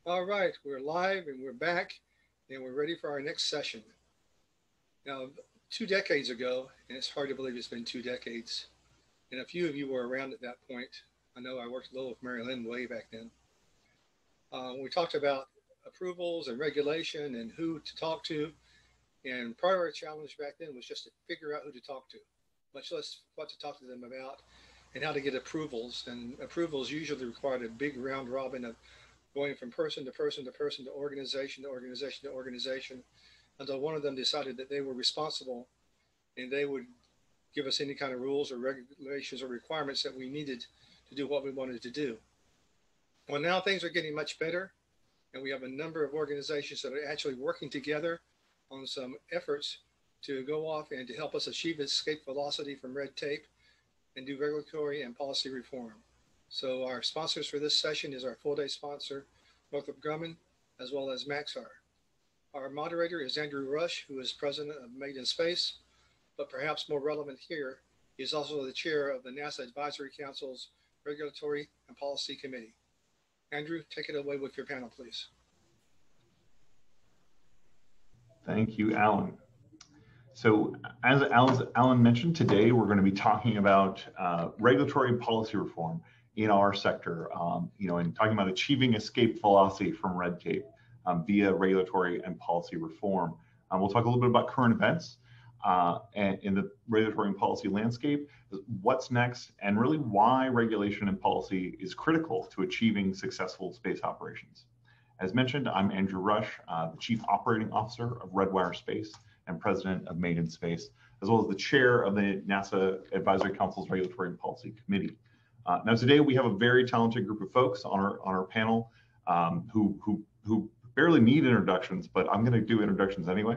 All right, we're live and we're back and we're ready for our next session. Now, 2 decades ago, and it's hard to believe it's been 2 decades, and a few of you were around at that point. I know I worked a little with Marilyn way back then. We talked about approvals and regulation and who to talk to, and part of our challenge back then was just to figure out who to talk to, much less what to talk to them about and how to get approvals. And approvals usually required a big round robin of going from person to person to person to organization to organization to organization until one of them decided that they were responsible and they would give us any kind of rules or regulations or requirements that we needed to do what we wanted to do. Well, now things are getting much better, and we have a number of organizations that are actually working together on some efforts to go off and to help us achieve escape velocity from red tape and do regulatory and policy reform. So our sponsors for this session is our full-day sponsor, Northrop Grumman, as well as Maxar. Our moderator is Andrew Rush, who is president of Made in Space, but perhaps more relevant here, he is also the chair of the NASA Advisory Council's Regulatory and Policy Committee. Andrew, take it away with your panel, please. Thank you, Alan. So as Alan mentioned, today we're going to be talking about regulatory and policy reform in our sector, and talking about achieving escape velocity from red tape via regulatory and policy reform. We'll talk a little bit about current events and in the regulatory and policy landscape, what's next, and really why regulation and policy is critical to achieving successful space operations. As mentioned, I'm Andrew Rush, the Chief Operating Officer of Redwire Space and President of Made in Space, as well as the Chair of the NASA Advisory Council's Regulatory and Policy Committee. Now today we have a very talented group of folks on our panel who barely need introductions, but I'm going to do introductions anyway.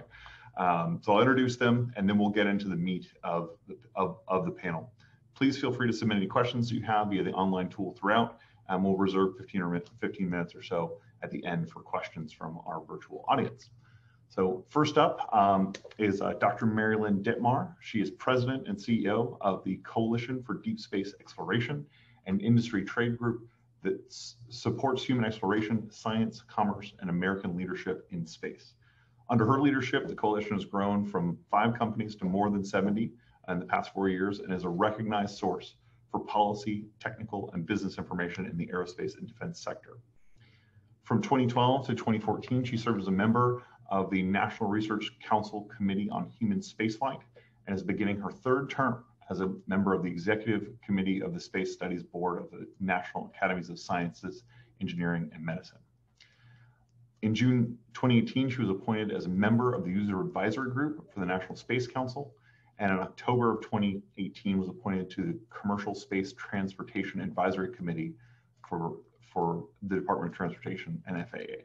So I'll introduce them and then we'll get into the meat of the panel. Please feel free to submit any questions you have via the online tool throughout, and we'll reserve 15 minutes or so at the end for questions from our virtual audience. So first up is Dr. Marilyn Ditmar. She is President and CEO of the Coalition for Deep Space Exploration, an industry trade group that supports human exploration, science, commerce, and American leadership in space. Under her leadership, the coalition has grown from 5 companies to more than 70 in the past 4 years and is a recognized source for policy, technical, and business information in the aerospace and defense sector. From 2012 to 2014, she served as a member of the National Research Council Committee on Human Spaceflight and is beginning her 3rd term as a member of the Executive Committee of the Space Studies Board of the National Academies of Sciences, Engineering, and Medicine. In June 2018, she was appointed as a member of the User Advisory Group for the National Space Council, and in October of 2018 was appointed to the Commercial Space Transportation Advisory Committee for the Department of Transportation and FAA.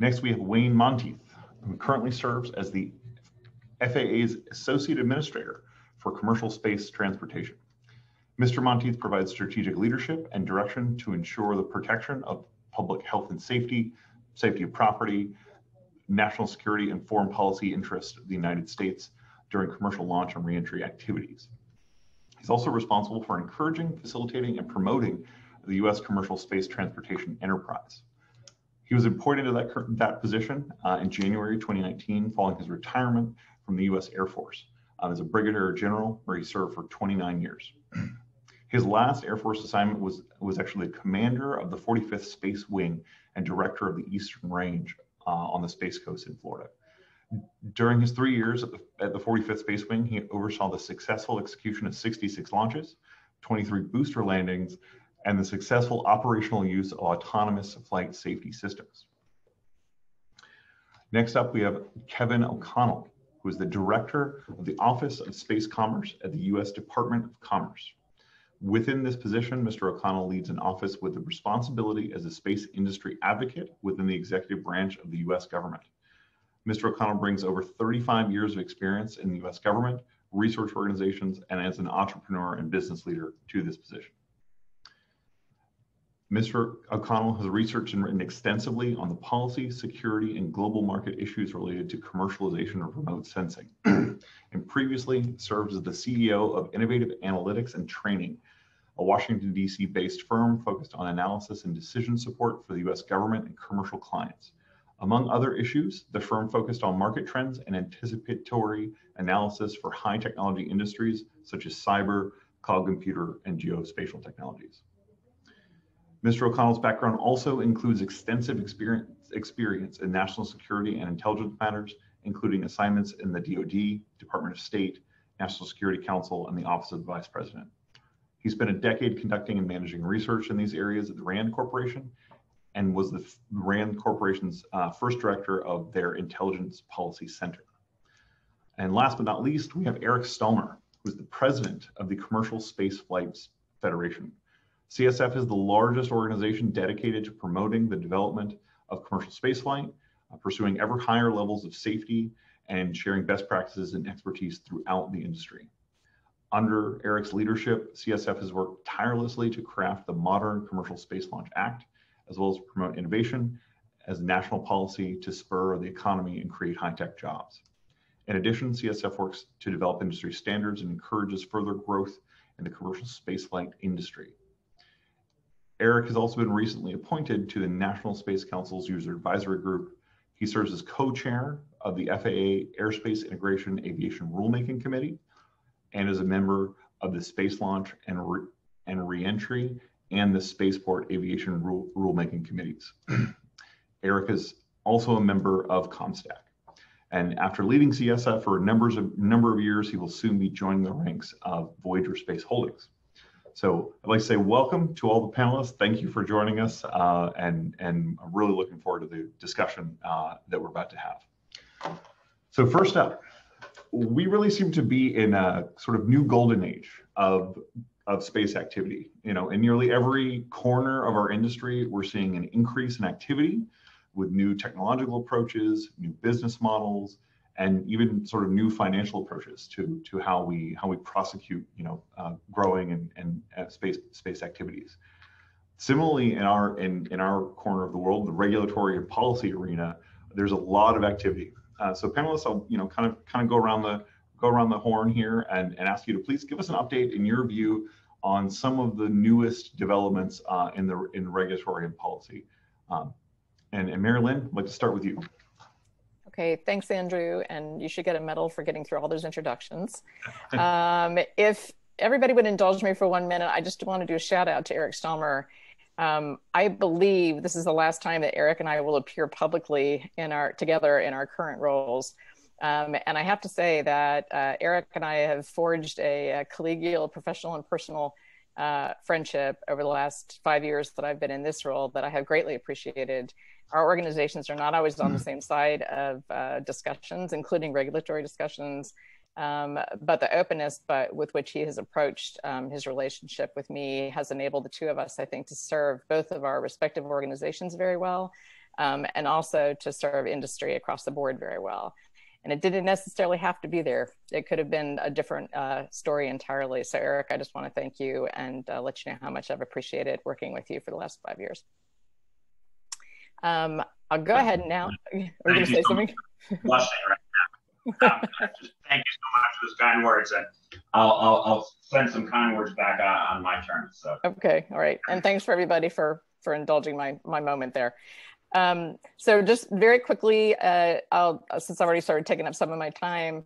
Next, we have Wayne Monteith, who currently serves as the FAA's Associate Administrator for Commercial Space Transportation. Mr. Monteith provides strategic leadership and direction to ensure the protection of public health and safety, safety of property, national security, and foreign policy interests of the United States during commercial launch and reentry activities. He's also responsible for encouraging, facilitating, and promoting the U.S. commercial space transportation enterprise. He was appointed to that position in January 2019 following his retirement from the U.S. Air Force as a Brigadier General, where he served for 29 years. His last Air Force assignment was actually the commander of the 45th Space Wing and director of the Eastern Range on the Space Coast in Florida. During his 3 years at the 45th Space Wing, he oversaw the successful execution of 66 launches, 23 booster landings, and the successful operational use of autonomous flight safety systems. Next up, we have Kevin O'Connell, who is the Director of the Office of Space Commerce at the U.S. Department of Commerce. Within this position, Mr. O'Connell leads an office with the responsibility as a space industry advocate within the executive branch of the U.S. government. Mr. O'Connell brings over 35 years of experience in the U.S. government, research organizations, and as an entrepreneur and business leader to this position. Mr. O'Connell has researched and written extensively on the policy, security, and global market issues related to commercialization of remote sensing, and previously served as the CEO of Innovative Analytics and Training, a Washington, D.C. based firm focused on analysis and decision support for the U.S. government and commercial clients. Among other issues, the firm focused on market trends and anticipatory analysis for high technology industries such as cyber, cloud computer, and geospatial technologies. Mr. O'Connell's background also includes extensive experience in national security and intelligence matters, including assignments in the DoD, Department of State, National Security Council, and the Office of the Vice President. He spent a decade conducting and managing research in these areas at the RAND Corporation and was the RAND Corporation's first director of their Intelligence Policy Center. And last but not least, we have Eric Stallmer, who is the president of the Commercial Space Flights Federation. CSF is the largest organization dedicated to promoting the development of commercial spaceflight, pursuing ever higher levels of safety, and sharing best practices and expertise throughout the industry. Under Eric's leadership, CSF has worked tirelessly to craft the modern Commercial Space Launch Act, as well as promote innovation as national policy to spur the economy and create high-tech jobs. In addition, CSF works to develop industry standards and encourages further growth in the commercial spaceflight industry. Eric has also been recently appointed to the National Space Council's User Advisory Group. He serves as co-chair of the FAA Airspace Integration Aviation Rulemaking Committee and is a member of the Space Launch and Reentry and the Spaceport Aviation Rulemaking Committees. Eric is also a member of ComStack. And after leading CSF for a number of years, he will soon be joining the ranks of Voyager Space Holdings. So I'd like to say welcome to all the panelists. Thank you for joining us, and I'm really looking forward to the discussion that we're about to have. So first up, we really seem to be in a sort of new golden age of space activity. You know, in nearly every corner of our industry, we're seeing an increase in activity with new technological approaches, new business models, and even sort of new financial approaches to how we prosecute, you know, growing and space activities. Similarly, in our corner of the world, the regulatory and policy arena, there's a lot of activity. So panelists, I'll kind of go around the horn here and ask you to please give us an update in your view on some of the newest developments in regulatory and policy. And Marilyn, I'd like to start with you. Okay, thanks, Andrew, and you should get a medal for getting through all those introductions. If everybody would indulge me for 1 minute, I just want to do a shout out to Eric Stallmer. I believe this is the last time that Eric and I will appear publicly together in our current roles. And I have to say that Eric and I have forged a collegial, professional, and personal friendship over the last 5 years that I've been in this role that I have greatly appreciated. Our organizations are not always on the same side of discussions, including regulatory discussions, but the openness with which he has approached his relationship with me has enabled the two of us, I think, to serve both of our respective organizations very well, and also to serve industry across the board very well. And it didn't necessarily have to be there. It could have been a different story entirely. So Eric, I just want to thank you and let you know how much I've appreciated working with you for the last 5 years. I'll go ahead now. Are you going to say something? Blushing right now. Just thank you so much for those kind words, and I'll send some kind words back on my turn. So okay, all right, and thanks for everybody for indulging my moment there. So just very quickly, since I've already started taking up some of my time,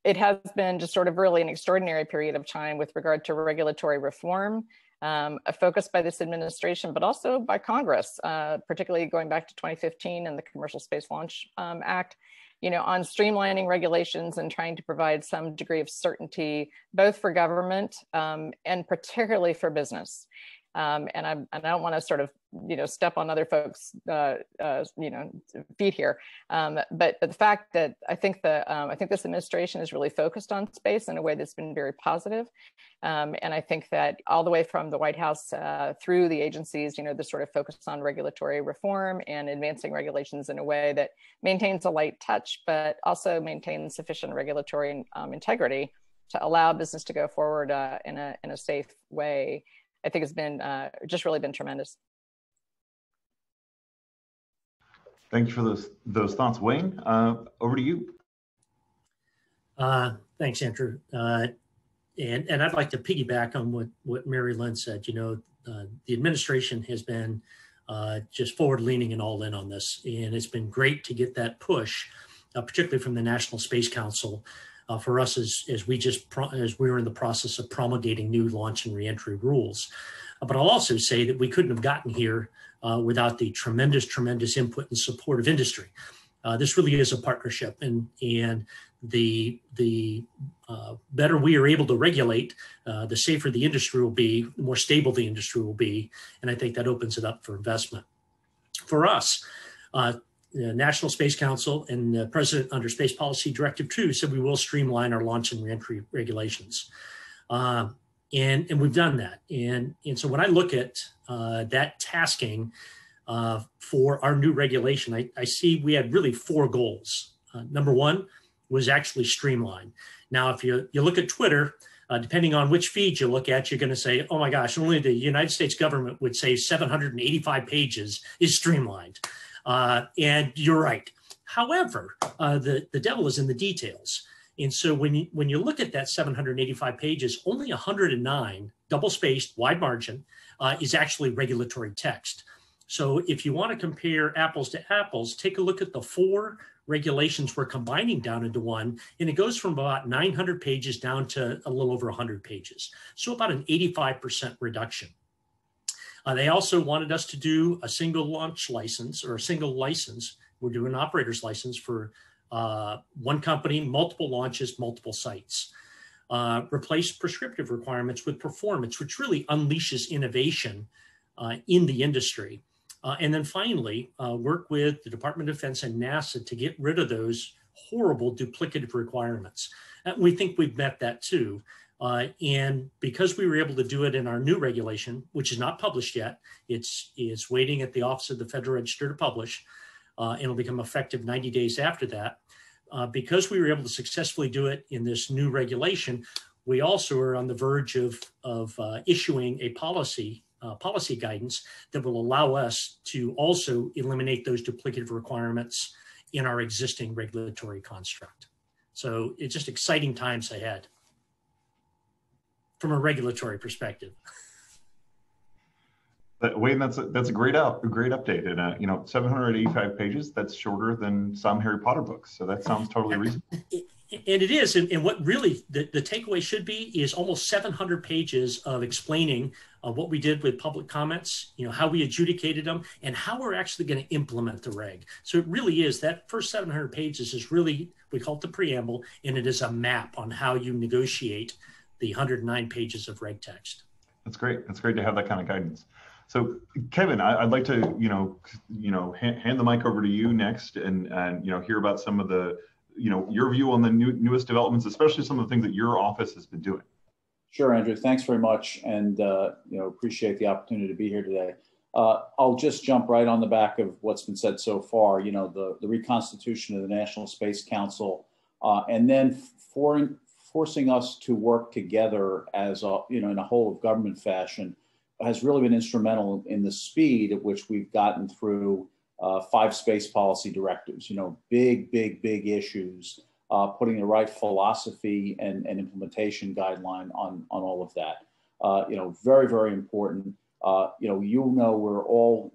it has been just sort of really an extraordinary period of time with regard to regulatory reform. A focus by this administration, but also by Congress, particularly going back to 2015 and the Commercial Space Launch Act, on streamlining regulations and trying to provide some degree of certainty, both for government and particularly for business. And I don't want to sort of, step on other folks' feet here. But the fact that I think this administration is really focused on space in a way that's been very positive. And I think that all the way from the White House through the agencies, the sort of focus on regulatory reform and advancing regulations in a way that maintains a light touch, but also maintains sufficient regulatory integrity to allow business to go forward in a safe way, I think has been just really been tremendous. Thank you for those thoughts, Wayne. Over to you. Thanks, Andrew. And I'd like to piggyback on what Mary Lynn said. You know, the administration has been just forward-leaning and all in on this, and it's been great to get that push, particularly from the National Space Council, for us as we were in the process of promulgating new launch and reentry rules. But I'll also say that we couldn't have gotten here without the tremendous input and support of industry. This really is a partnership, and the better we are able to regulate, the safer the industry will be, the more stable the industry will be, and I think that opens it up for investment. For us, the National Space Council and the President under Space Policy Directive 2 said we will streamline our launch and reentry regulations. And we've done that. And so when I look at that tasking for our new regulation, I see we had really 4 goals. Number 1 was actually streamline. Now, if you look at Twitter, depending on which feed you look at, you're going to say, oh my gosh, only the United States government would say 785 pages is streamlined. And you're right. However, the devil is in the details. And so when you look at that 785 pages, only 109, double-spaced, wide margin, is actually regulatory text. So if you want to compare apples to apples, take a look at the 4 regulations we're combining down into one, and it goes from about 900 pages down to a little over 100 pages. So about an 85% reduction. They also wanted us to do a single launch license or a single license. We're doing an operator's license for one company, multiple launches, multiple sites. Replace prescriptive requirements with performance, which really unleashes innovation in the industry. And then finally, work with the Department of Defense and NASA to get rid of those horrible duplicative requirements. We think we've met that too. And because we were able to do it in our new regulation, which is not published yet, it's waiting at the Office of the Federal Register to publish, and it'll become effective 90 days after that. Because we were able to successfully do it in this new regulation, we also are on the verge of issuing a policy guidance that will allow us to also eliminate those duplicative requirements in our existing regulatory construct. So it's just exciting times ahead from a regulatory perspective. Wayne, that's a great update, and you know, 785 pages. That's shorter than some Harry Potter books, so that sounds totally reasonable. And it is, and what really the takeaway should be is almost 700 pages of explaining what we did with public comments, you know, how we adjudicated them, and how we're actually going to implement the reg. So it really is, that first 700 pages is really, we call it the preamble, and it is a map on how you negotiate the 109 pages of reg text. That's great. That's great to have that kind of guidance. So Kevin, I'd like to, hand the mic over to you next, and hear about some of the, your view on the newest developments, especially some of the things that your office has been doing. Sure, Andrew. Thanks very much, and appreciate the opportunity to be here today. I'll just jump right on the back of what's been said so far. You know, the reconstitution of the National Space Council, and then forcing us to work together as in a whole of government fashion, has really been instrumental in the speed at which we've gotten through 5 space policy directives. You know, big issues. Putting the right philosophy and implementation guideline on all of that. Very, very important. We're all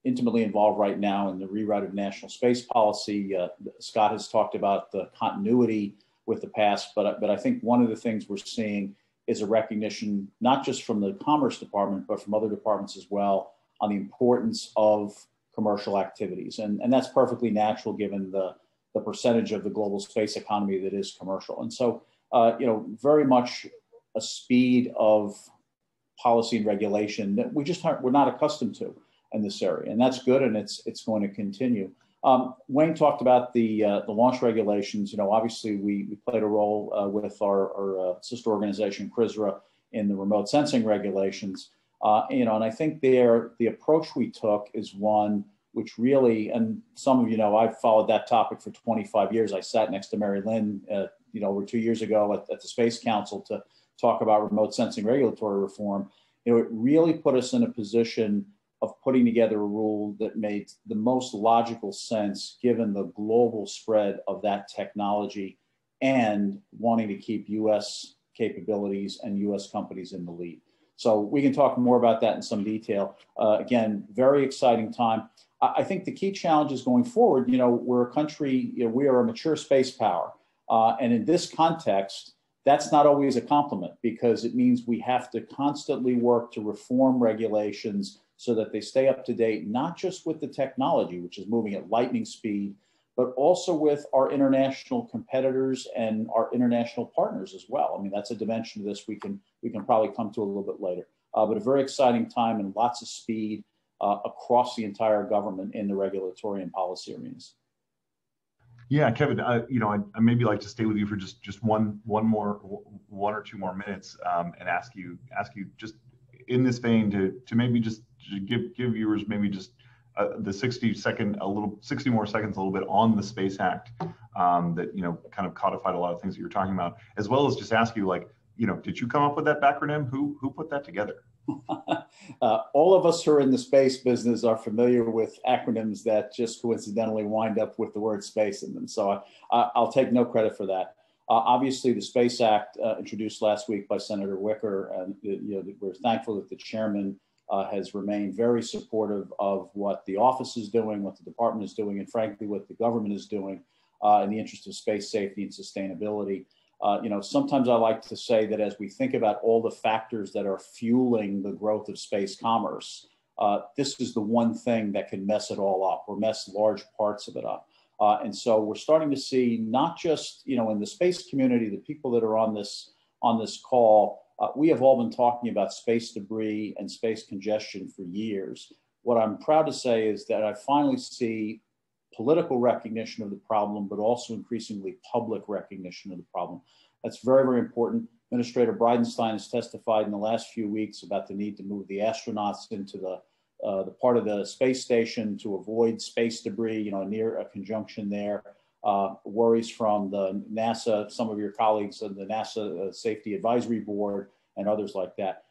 intimately involved right now in the rewrite of national space policy. Scott has talked about the continuity with the past, but I think one of the things we're seeing is a recognition, not just from the Commerce Department, but from other departments as well, on the importance of commercial activities. And that's perfectly natural given the percentage of the global space economy that is commercial. And so, very much a speed of policy and regulation that we're not accustomed to in this area. And that's good, and it's going to continue. Wayne talked about the launch regulations. Obviously we played a role with our sister organization, CRISRA, in the remote sensing regulations. And I think the approach we took is one which really, and some of you know, I've followed that topic for 25 years. I sat next to Marilyn, over 2 years ago at the Space Council to talk about remote sensing regulatory reform. It really put us in a position of putting together a rule that made the most logical sense given the global spread of that technology and wanting to keep US capabilities and U.S. companies in the lead. So we can talk more about that in some detail. Again, very exciting time. I think the key challenges going forward, we're a country, we are a mature space power. And in this context, that's not always a compliment, because it means we have to constantly work to reform regulations so that they stay up to date, not just with the technology, which is moving at lightning speed, but also with our international competitors and our international partners as well. I mean, that's a dimension of this we can probably come to a little bit later. But a very exciting time and lots of speed across the entire government in the regulatory and policy arenas. Yeah, Kevin, I maybe like to stay with you for just one or two more minutes and ask you just in this vein to maybe just give viewers maybe just the 60 more seconds a little bit on the Space Act that kind of codified a lot of things that you're talking about, as well as just ask you, like, did you come up with that backronym? Who put that together? All of us who are in the space business are familiar with acronyms that just coincidentally wind up with the word space in them. So I'll take no credit for that. Obviously, the Space Act introduced last week by Senator Wicker, and we're thankful that the chairman has remained very supportive of what the office is doing, what the department is doing, and frankly, what the government is doing in the interest of space safety and sustainability. Sometimes I like to say that as we think about all the factors that are fueling the growth of space commerce, this is the one thing that can mess it all up or mess large parts of it up. And so we're starting to see not just, in the space community, the people that are on this call, we have all been talking about space debris and space congestion for years. What I'm proud to say is that I finally see political recognition of the problem, but also increasingly public recognition of the problem. That's very, very important. Administrator Bridenstine has testified in the last few weeks about the need to move the astronauts into the part of the space station to avoid space debris, near a conjunction there. Worries from the NASA, some of your colleagues on the NASA Safety Advisory Board and others like that.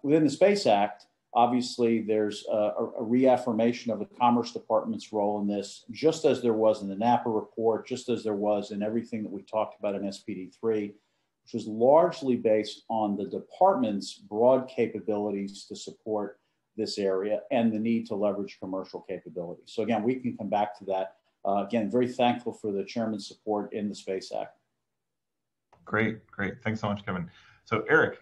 Within the Space Act, obviously, there's a reaffirmation of the Commerce Department's role in this, just as there was in the Napa report, just as there was in everything that we talked about in SPD3, which was largely based on the department's broad capabilities to support this area and the need to leverage commercial capabilities. So again, we can come back to that. Again, very thankful for the chairman's support in the Space Act. Great. Thanks so much, Kevin. So Eric,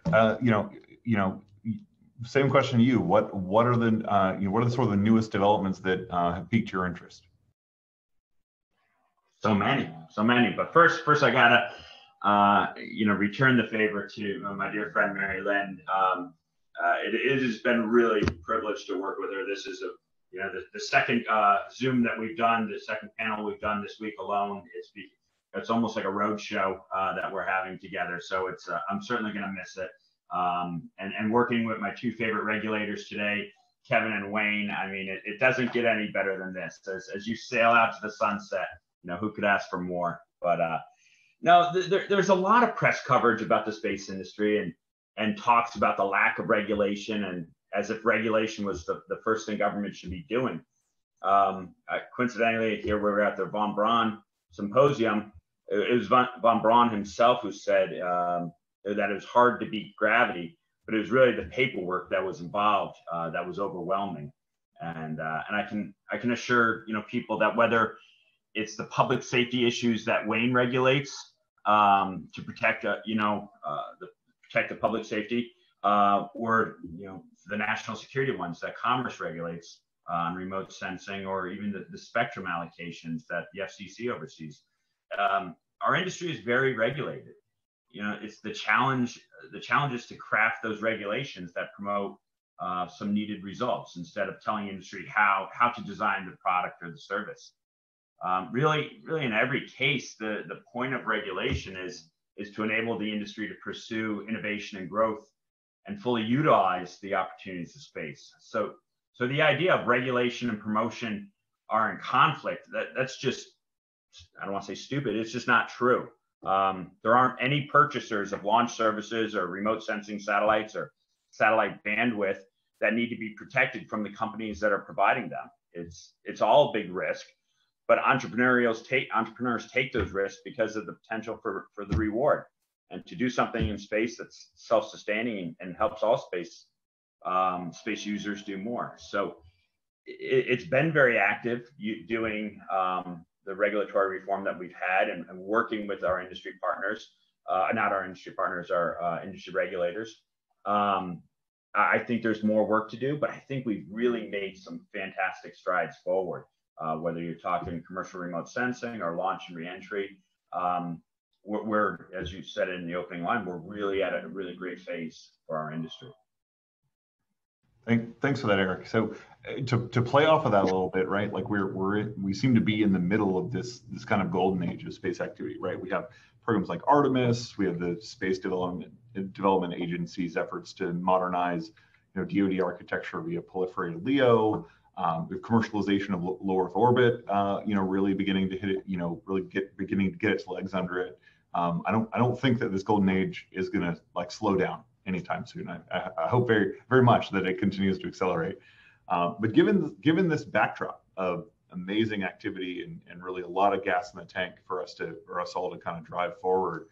same question to you. What are the sort of the newest developments that have piqued your interest? So many. But first I gotta return the favor to my dear friend Mary Lynne. It has been really a privilege to work with her. This is the second Zoom that we've done, the second panel we've done this week alone. It's almost like a road show that we're having together. So I'm certainly gonna miss it. And working with my two favorite regulators today, Kevin and Wayne, I mean, it doesn't get any better than this. As you sail out to the sunset, who could ask for more? But no, there's a lot of press coverage about the space industry and talks about the lack of regulation, and as if regulation was the first thing government should be doing. Coincidentally, here we were at the von Braun symposium. It was von Braun himself who said that it was hard to beat gravity, but it was really the paperwork that was involved that was overwhelming. And I can assure people that whether it's the public safety issues that Wayne regulates to protect protect the public safety, or the national security ones that Commerce regulates on remote sensing, or even the spectrum allocations that the FCC oversees. Our industry is very regulated. It's the challenge is to craft those regulations that promote some needed results instead of telling industry how to design the product or the service. Really in every case, the point of regulation is to enable the industry to pursue innovation and growth and fully utilize the opportunities of space. So the idea of regulation and promotion are in conflict. That's just, I don't want to say stupid, it's just not true. There aren't any purchasers of launch services or remote sensing satellites or satellite bandwidth that need to be protected from the companies that are providing them. It's all a big risk, but entrepreneurs take those risks because of the potential for the reward. and to do something in space that's self-sustaining and helps all space users do more. So it's been very active doing the regulatory reform that we've had and working with our industry partners, not our industry partners, our industry regulators. I think there's more work to do, but I think we've really made some fantastic strides forward, whether you're talking commercial remote sensing or launch and reentry. We're, as you said in the opening line, we're really at a really great phase for our industry. Thanks for that, Eric. So to play off of that a little bit, right? Like we seem to be in the middle of this kind of golden age of space activity, right? We have programs like Artemis, we have the Space Development Agency's efforts to modernize, DoD architecture via proliferated LEO, the commercialization of low Earth orbit, really beginning to hit it, beginning to get its legs under it. I don't think that this golden age is going to slow down anytime soon. I hope very, very much that it continues to accelerate. But given this backdrop of amazing activity and really a lot of gas in the tank for us all to kind of drive forward,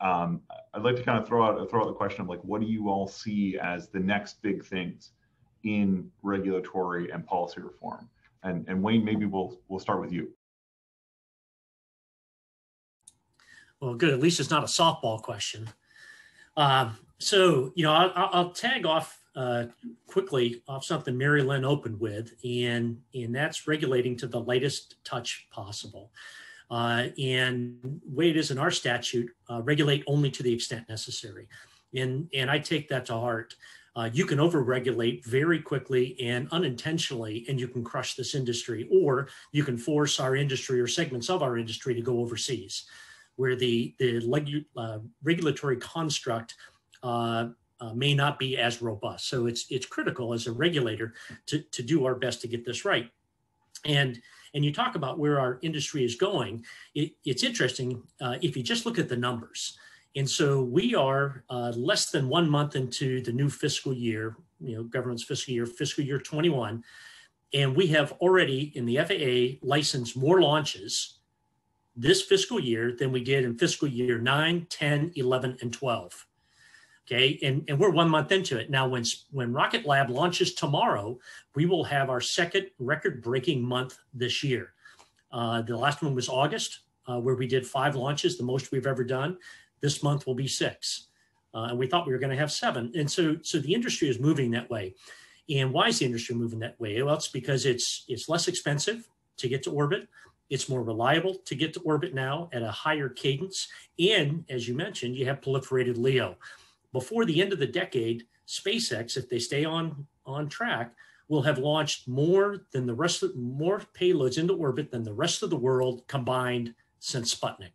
I'd like to kind of throw out the question of what do you all see as the next big things in regulatory and policy reform? And Wayne, maybe we'll start with you. Well, good. At least it's not a softball question. So, I'll tag off quickly off something Marilyn opened with, and that's regulating to the lightest touch possible. And the way it is in our statute, regulate only to the extent necessary. And I take that to heart. You can overregulate very quickly and unintentionally, and you can crush this industry, or you can force our industry or segments of our industry to go overseas, where the regulatory construct may not be as robust. So it's critical as a regulator to do our best to get this right. And you talk about where our industry is going. It's interesting if you just look at the numbers. And so we are less than 1 month into the new fiscal year, government's fiscal year 21, and we have already in the FAA licensed more launches this fiscal year than we did in fiscal year 9, 10, 11, and 12. Okay, and we're 1 month into it. Now, when Rocket Lab launches tomorrow, we will have our second record-breaking month this year. The last one was August, where we did 5 launches, the most we've ever done. This month will be 6. And we thought we were going to have 7. And so the industry is moving that way. And why is the industry moving that way? Well, it's because it's less expensive to get to orbit. It's more reliable to get to orbit now at a higher cadence. And as you mentioned, you have proliferated LEO. Before the end of the decade, SpaceX, if they stay on track, will have launched more payloads into orbit than the rest of the world combined since Sputnik.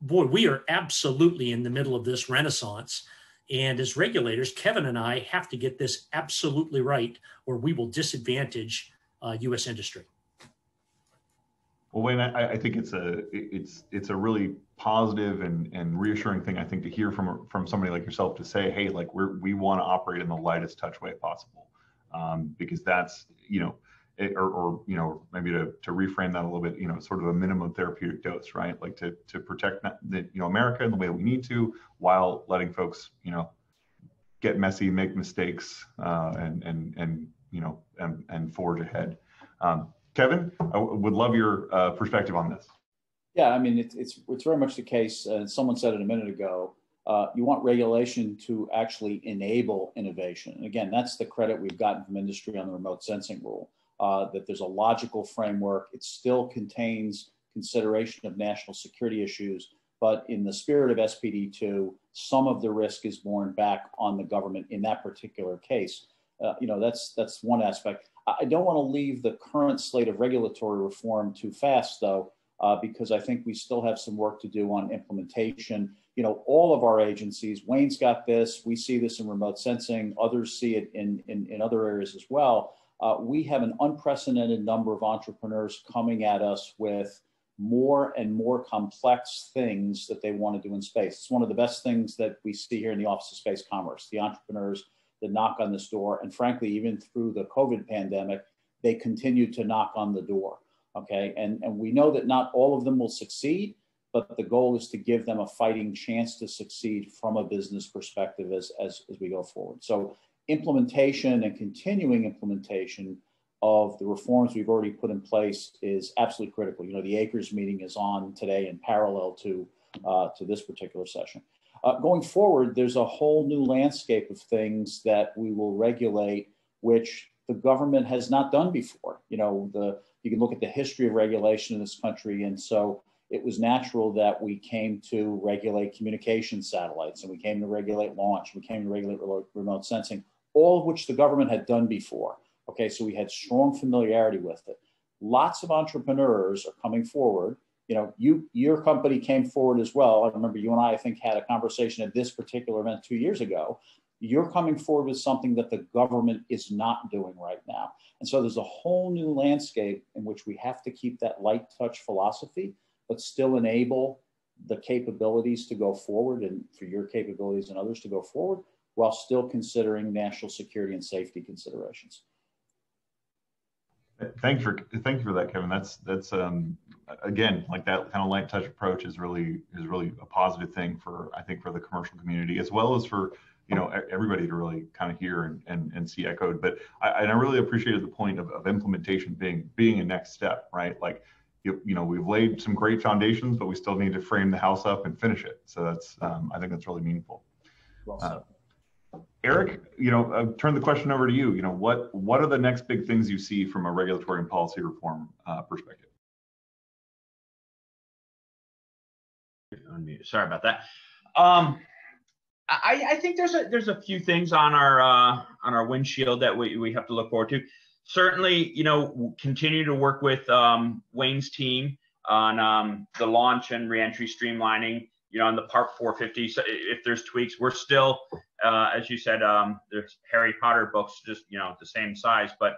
Boy, we are absolutely in the middle of this renaissance. And as regulators, Kevin and I have to get this absolutely right, or we will disadvantage U.S. industry. Well, Wayne, I think it's a really positive and reassuring thing, I think, to hear from somebody like yourself to say, hey, we want to operate in the lightest touch way possible, because that's or maybe to reframe that a little bit, sort of a minimum therapeutic dose, right? Like to protect America in the way that we need to, while letting folks get messy, make mistakes, and forge ahead. Kevin, I would love your perspective on this. Yeah, I mean, it's very much the case. Someone said it a minute ago. You want regulation to actually enable innovation. And again, that's the credit we've gotten from industry on the remote sensing rule, that there's a logical framework. It still contains consideration of national security issues, but in the spirit of SPD2, some of the risk is borne back on the government in that particular case. That's one aspect. I don't want to leave the current slate of regulatory reform too fast, though, because I think we still have some work to do on implementation. All of our agencies, Wayne's got this, we see this in remote sensing, others see it in other areas as well. We have an unprecedented number of entrepreneurs coming at us with more and more complex things that they want to do in space. It's one of the best things that we see here in the Office of Space Commerce, the entrepreneurs that knock on this door. And frankly, even through the COVID pandemic, they continue to knock on the door. Okay. And we know that not all of them will succeed, but the goal is to give them a fighting chance to succeed from a business perspective as we go forward. So implementation and continuing implementation of the reforms we've already put in place is absolutely critical. You know, the ACRES meeting is on today in parallel to this particular session. Going forward, there's a whole new landscape of things that we will regulate, which the government has not done before. You know, you can look at the history of regulation in this country, and so it was natural that we came to regulate communication satellites, and we came to regulate launch, we came to regulate remote sensing, all of which the government had done before. Okay, so we had strong familiarity with it. Lots of entrepreneurs are coming forward. You know, your company came forward as well. I remember you and I think, had a conversation at this particular event 2 years ago. You're coming forward with something that the government is not doing right now. And so there's a whole new landscape in which we have to keep that light touch philosophy, but still enable the capabilities to go forward, and for your capabilities and others to go forward, while still considering national security and safety considerations. Thank you for that, Kevin. That's again, like, that kind of light touch approach is really a positive thing for, I think, for the commercial community, as well as for, you know, everybody to really kind of hear and see echoed. But I really appreciated the point of implementation being a next step, right? Like, you know, we've laid some great foundations, but we still need to frame the house up and finish it. So that's, I think that's really meaningful. Well said. Eric, you know, turn the question over to you. You know, what are the next big things you see from a regulatory and policy reform perspective? Sorry about that. I think there's a few things on our windshield that we have to look forward to. Certainly, you know, continue to work with Wayne's team on the launch and reentry streamlining. You know, on the Part 450, so if there's tweaks, we're still, as you said, there's Harry Potter books, just, you know, the same size, but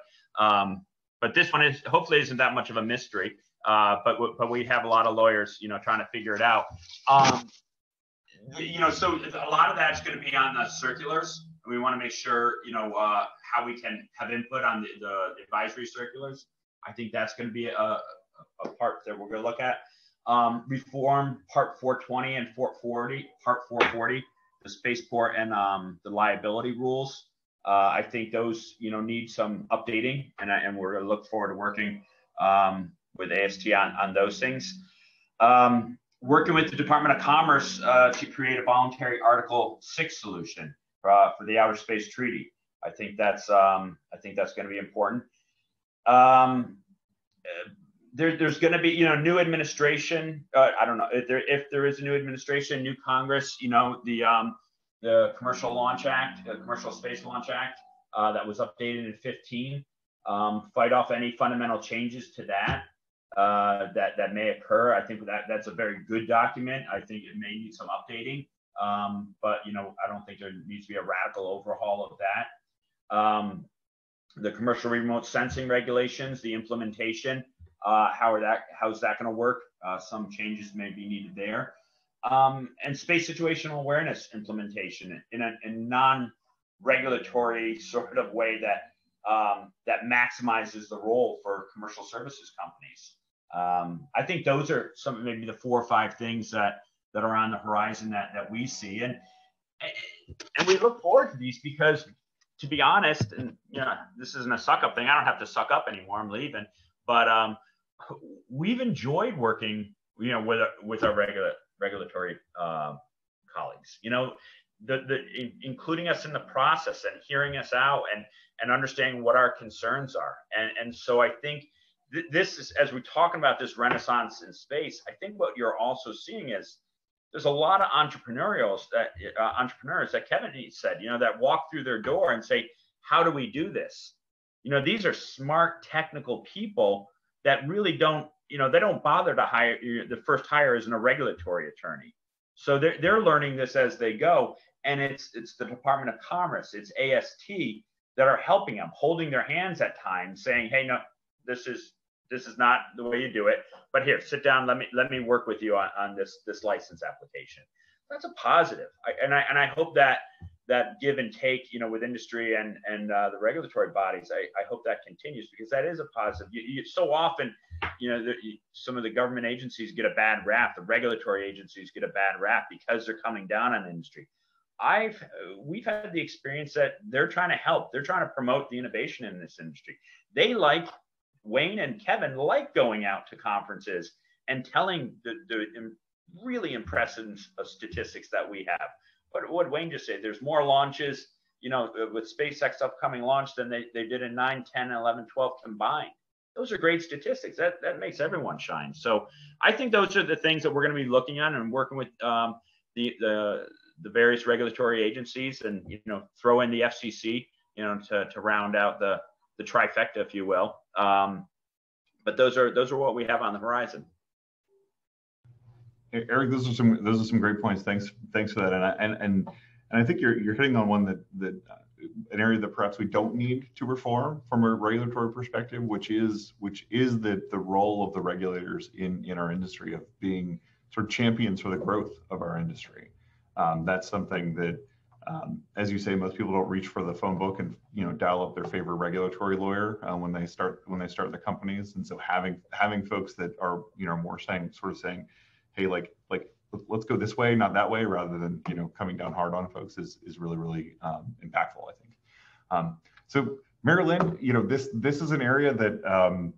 this one is hopefully isn't that much of a mystery. But we have a lot of lawyers, you know, trying to figure it out. You know, so a lot of that's going to be on the circulars. We want to make sure, you know, how we can have input on the advisory circulars. I think that's going to be a part that we're going to look at. Reform Part 420 and Part 440, the spaceport and the liability rules. I think those, you know, need some updating, and we're going to look forward to working with AST on those things. Working with the Department of Commerce to create a voluntary Article 6 solution for the Outer Space Treaty. I think that's going to be important. There's going to be, you know, new administration. I don't know if there is a new administration, new Congress. You know, the Commercial Launch Act, the Commercial Space Launch Act, that was updated in 2015. Fight off any fundamental changes to that that may occur. I think that's a very good document. I think it may need some updating, but, you know, I don't think there needs to be a radical overhaul of that. The commercial remote sensing regulations, the implementation. How's that going to work? Some changes may be needed there. And space situational awareness implementation in a non-regulatory sort of way that maximizes the role for commercial services companies. I think those are maybe the 4 or 5 things that are on the horizon that we see, and we look forward to these because, to be honest, and, you know, this isn't a suck up thing. I don't have to suck up anymore. I'm leaving, but we've enjoyed working, you know, with our regulatory colleagues. You know, including us in the process and hearing us out and understanding what our concerns are. And so I think this is, as we're talking about this renaissance in space, I think what you're also seeing is there's a lot of entrepreneurs that Kevin said, you know, that walk through their door and say, how do we do this? You know, these are smart technical people that really don't, you know, they don't bother to hire. The first hire isn't a regulatory attorney. So they're learning this as they go. And it's the Department of Commerce, it's AST that are helping them, holding their hands at times, saying, hey, no, this is not the way you do it, but here, sit down, let me work with you on this license application. That's a positive. I hope that give and take, you know, with industry and the regulatory bodies, I hope that continues, because that is a positive. You so often, you know, some of the government agencies get a bad rap. The regulatory agencies get a bad rap because they're coming down on the industry. We've had the experience that they're trying to help. They're trying to promote the innovation in this industry. They like, Wayne and Kevin like going out to conferences and telling the really impressive statistics that we have. But what Wayne just said, there's more launches, you know, with SpaceX upcoming launch than they did in 9, 10, 11, 12 combined. Those are great statistics. That makes everyone shine. So I think those are the things that we're going to be looking at and working with the various regulatory agencies, and, you know, throw in the FCC, you know, to round out the trifecta, if you will. But those are what we have on the horizon. Eric, those are some great points. Thanks for that. And I think you're hitting on one that an area that perhaps we don't need to reform from a regulatory perspective, which is the role of the regulators in our industry, of being sort of champions for the growth of our industry. That's something that, as you say, most people don't reach for the phone book and, you know, dial up their favorite regulatory lawyer when they start the companies. And so having folks that are, you know, more saying, hey, like let's go this way, not that way, rather than, you know, coming down hard on folks is really, really impactful, I think. So Marilyn, you know, this is an area that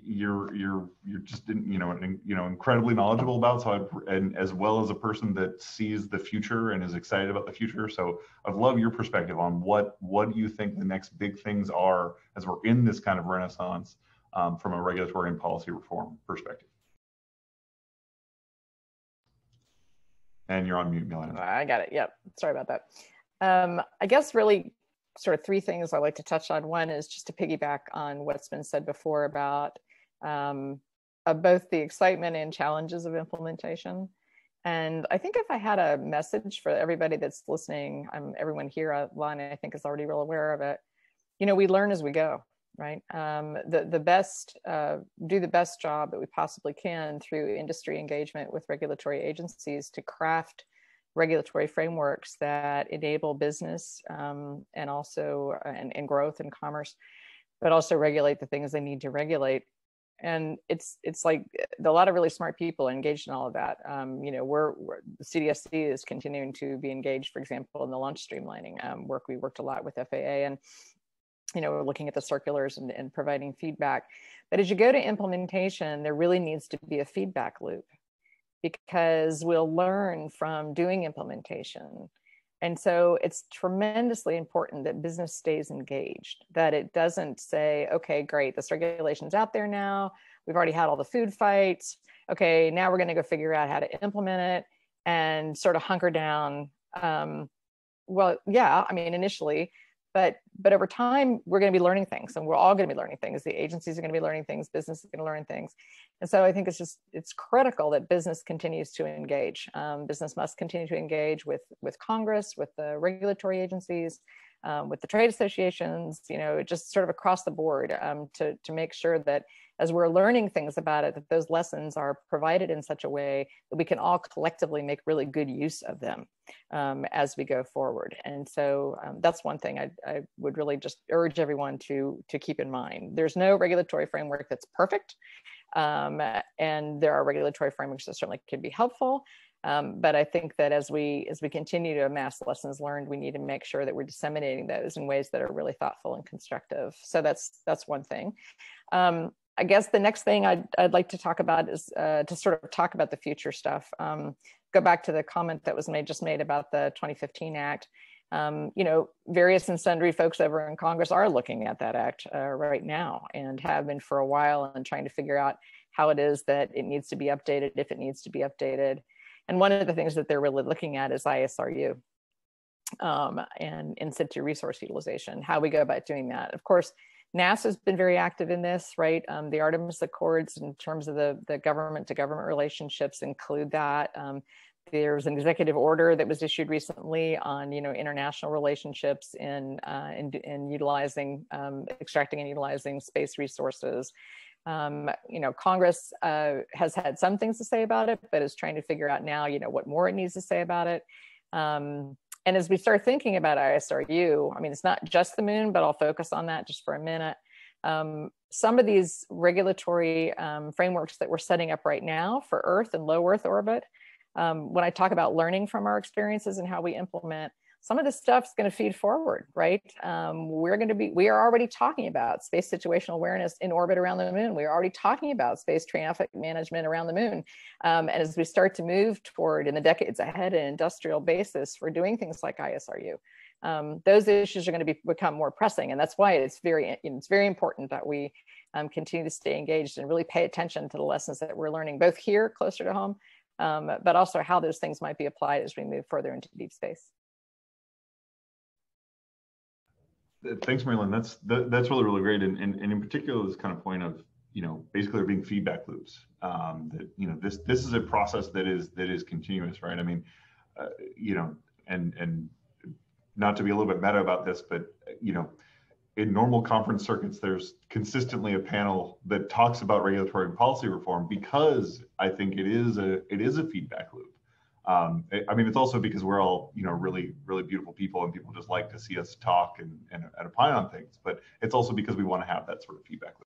you're just, you know, incredibly knowledgeable about. So and as well as a person that sees the future and is excited about the future. So I'd love your perspective on what do you think the next big things are as we're in this kind of renaissance from a regulatory and policy reform perspective. And you're on mute, Marilyn. I got it. Yep. Sorry about that. I guess really sort of three things I like to touch on. One is just to piggyback on what's been said before about both the excitement and challenges of implementation. And I think if I had a message for everybody that's listening, everyone here online, I think, is already real aware of it. You know, we learn as we go, right? Do the best job that we possibly can through industry engagement with regulatory agencies to craft regulatory frameworks that enable business and also and growth and commerce, but also regulate the things they need to regulate. And it's like a lot of really smart people engaged in all of that. You know, the CDSC is continuing to be engaged, for example, in the launch streamlining work. We worked a lot with FAA, and, you know, we're looking at the circulars and providing feedback. But as you go to implementation, there really needs to be a feedback loop, because we'll learn from doing implementation. And so it's tremendously important that business stays engaged, that it doesn't say, okay, great, this regulation's out there now. We've already had all the food fights. Okay, now we're going to go figure out how to implement it and sort of hunker down. Well, yeah, I mean, initially, but over time, we're going to be learning things, and we're all going to be learning things. The agencies are going to be learning things, business is going to learn things. And so I think it's critical that business continues to engage. Business must continue to engage with Congress, with the regulatory agencies, with the trade associations, you know, just sort of across the board to make sure that as we're learning things about it, that those lessons are provided in such a way that we can all collectively make really good use of them as we go forward. And so that's one thing I would really just urge everyone to keep in mind. There's no regulatory framework that's perfect. And there are regulatory frameworks that certainly can be helpful. But I think that as we continue to amass lessons learned, we need to make sure that we're disseminating those in ways that are really thoughtful and constructive. So that's one thing. I guess the next thing I'd like to talk about is to sort of talk about the future stuff. Go back to the comment that was just made about the 2015 Act. You know, various and sundry folks over in Congress are looking at that act right now, and have been for a while, and trying to figure out how it is that it needs to be updated, if it needs to be updated. And one of the things that they're really looking at is ISRU and in situ resource utilization, how we go about doing that. Of course, NASA's been very active in this, right? The Artemis Accords, in terms of the government to government relationships, include that. There's an executive order that was issued recently on, you know, international relationships in utilizing, extracting and utilizing space resources. You know, Congress has had some things to say about it, but is trying to figure out now, you know, what more it needs to say about it. And as we start thinking about ISRU, I mean, it's not just the moon, but I'll focus on that just for a minute. Some of these regulatory frameworks that we're setting up right now for Earth and low Earth orbit, when I talk about learning from our experiences and how we implement, some of this stuff is going to feed forward, right? We are already talking about space situational awareness in orbit around the moon. We are already talking about space traffic management around the moon. And as we start to move toward, in the decades ahead, an industrial basis for doing things like ISRU, those issues are going to become more pressing. And that's why it's very important that we continue to stay engaged and really pay attention to the lessons that we're learning, both here closer to home, but also how those things might be applied as we move further into deep space. Thanks, Marilyn. That's really, really great. And in particular, this kind of point of, basically there being feedback loops, that, this is a process that is continuous, right? I mean, and not to be a little bit meta about this, but, in normal conference circuits, there's consistently a panel that talks about regulatory and policy reform, because I think it is a feedback loop. I mean, it's also because we're all, really, really beautiful people, and people just like to see us talk and opine on things. But it's also because we want to have that sort of feedback loop.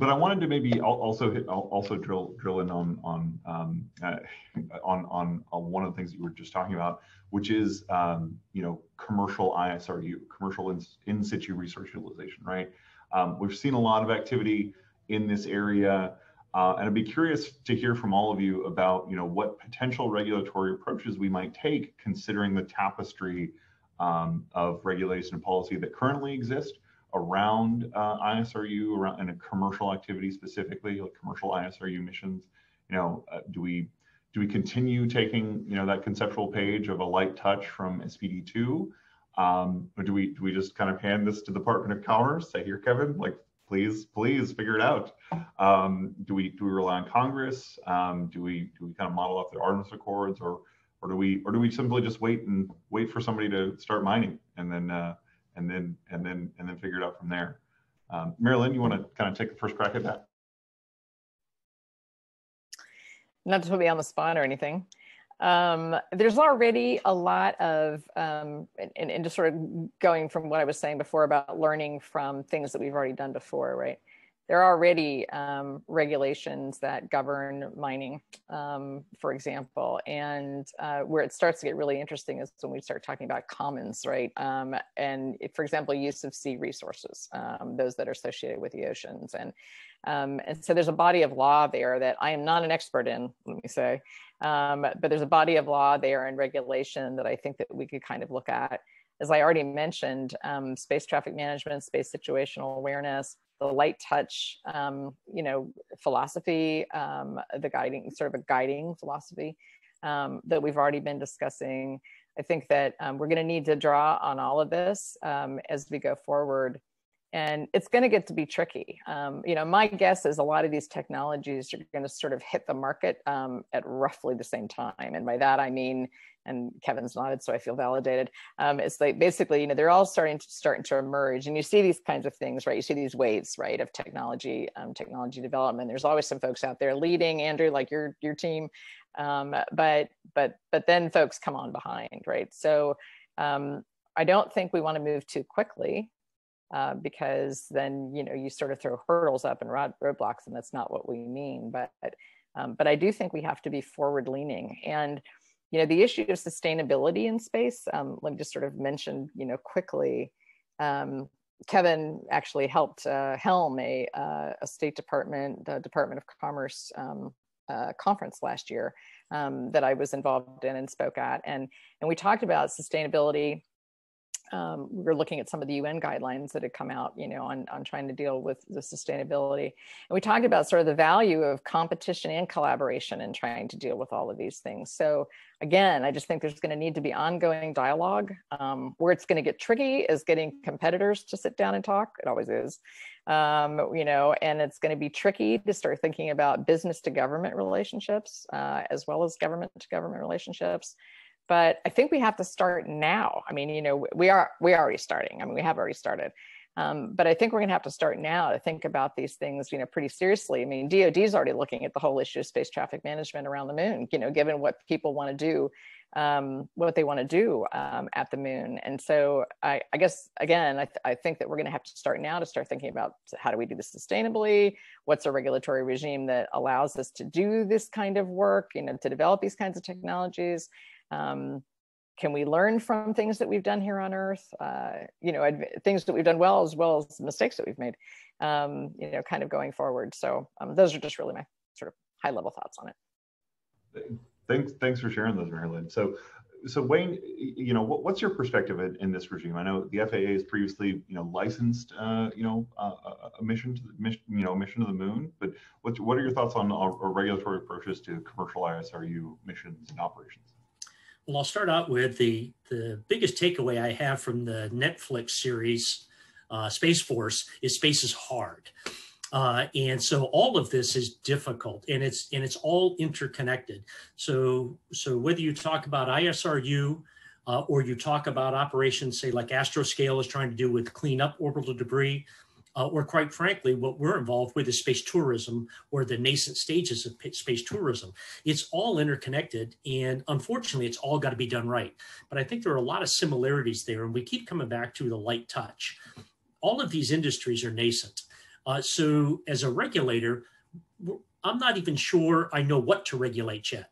But I wanted to maybe also drill in on one of the things that you were just talking about, which is commercial ISRU, commercial in situ resource utilization, right? We've seen a lot of activity in this area. And I'd be curious to hear from all of you about, what potential regulatory approaches we might take, considering the tapestry of regulation and policy that currently exist around ISRU, around and commercial activity specifically, like commercial ISRU missions. Do we continue taking, that conceptual page of a light touch from SPD2, or do we just kind of hand this to the Department of Commerce? Say, here, Kevin, like, please figure it out. Do we rely on Congress? Do we kind of model off the Artemis Accords, or do we simply just wait for somebody to start mining and then figure it out from there? Marilyn, you want to kind of take the first crack at that? Not to put me on the spot or anything. There's already a lot of, and just sort of going from what I was saying before about learning from things that we've already done before, right? There are already regulations that govern mining, for example, and where it starts to get really interesting is when we start talking about commons, right? And for example, use of sea resources, those that are associated with the oceans. And so there's a body of law there that I am not an expert in, let me say, but there's a body of law there and regulation that I think that we could kind of look at. As I already mentioned, space traffic management, space situational awareness, the light touch, philosophy, the guiding, sort of a guiding philosophy that we've already been discussing. I think that we're going to need to draw on all of this as we go forward. And it's going to get to be tricky. My guess is a lot of these technologies are going to sort of hit the market at roughly the same time. And by that, I mean, and Kevin's nodded, so I feel validated. It's like basically, they're all starting to emerge, and you see these kinds of things, right? You see these waves, right, of technology development. There's always some folks out there leading, Andrew, like your team, but then folks come on behind, right? So I don't think we want to move too quickly. Because then, you sort of throw hurdles up and roadblocks, and that's not what we mean. But I do think we have to be forward leaning. And, the issue of sustainability in space, let me just sort of mention, quickly, Kevin actually helped helm a State Department, Department of Commerce conference last year that I was involved in and spoke at. And we talked about sustainability. We were looking at some of the UN guidelines that had come out, on trying to deal with the sustainability. And we talked about sort of the value of competition and collaboration in trying to deal with all of these things. So again, I just think there's going to need to be ongoing dialogue. Where it's going to get tricky is getting competitors to sit down and talk. It always is, and it's going to be tricky to start thinking about business to government relationships, as well as government to government relationships. But I think we have to start now. I mean, we are already starting. I mean, we have already started. But I think we're going to have to start now to think about these things, pretty seriously. I mean, DoD is already looking at the whole issue of space traffic management around the moon, given what people want to do, what they want to do at the moon. And so I guess, again, I think that we're going to have to start now to start thinking about how do we do this sustainably? What's a regulatory regime that allows us to do this kind of work, to develop these kinds of technologies? Can we learn from things that we've done here on Earth? Things that we've done well as mistakes that we've made, kind of going forward. So those are just really my sort of high level thoughts on it. Thanks for sharing those, Marilyn. So Wayne, what's your perspective in this regime? I know the FAA has previously, licensed, a mission to the moon. But what are your thoughts on our regulatory approaches to commercial ISRU missions and operations? Well, I'll start out with the biggest takeaway I have from the Netflix series Space Force is space is hard. And so all of this is difficult, and it's all interconnected. So whether you talk about ISRU or you talk about operations, say like Astroscale is trying to do with clean up orbital debris, or quite frankly, what we're involved with is space tourism or the nascent stages of space tourism. It's all interconnected, and unfortunately, it's all got to be done right. But I think there are a lot of similarities there, and we keep coming back to the light touch. All of these industries are nascent. So as a regulator, I'm not even sure I know what to regulate yet.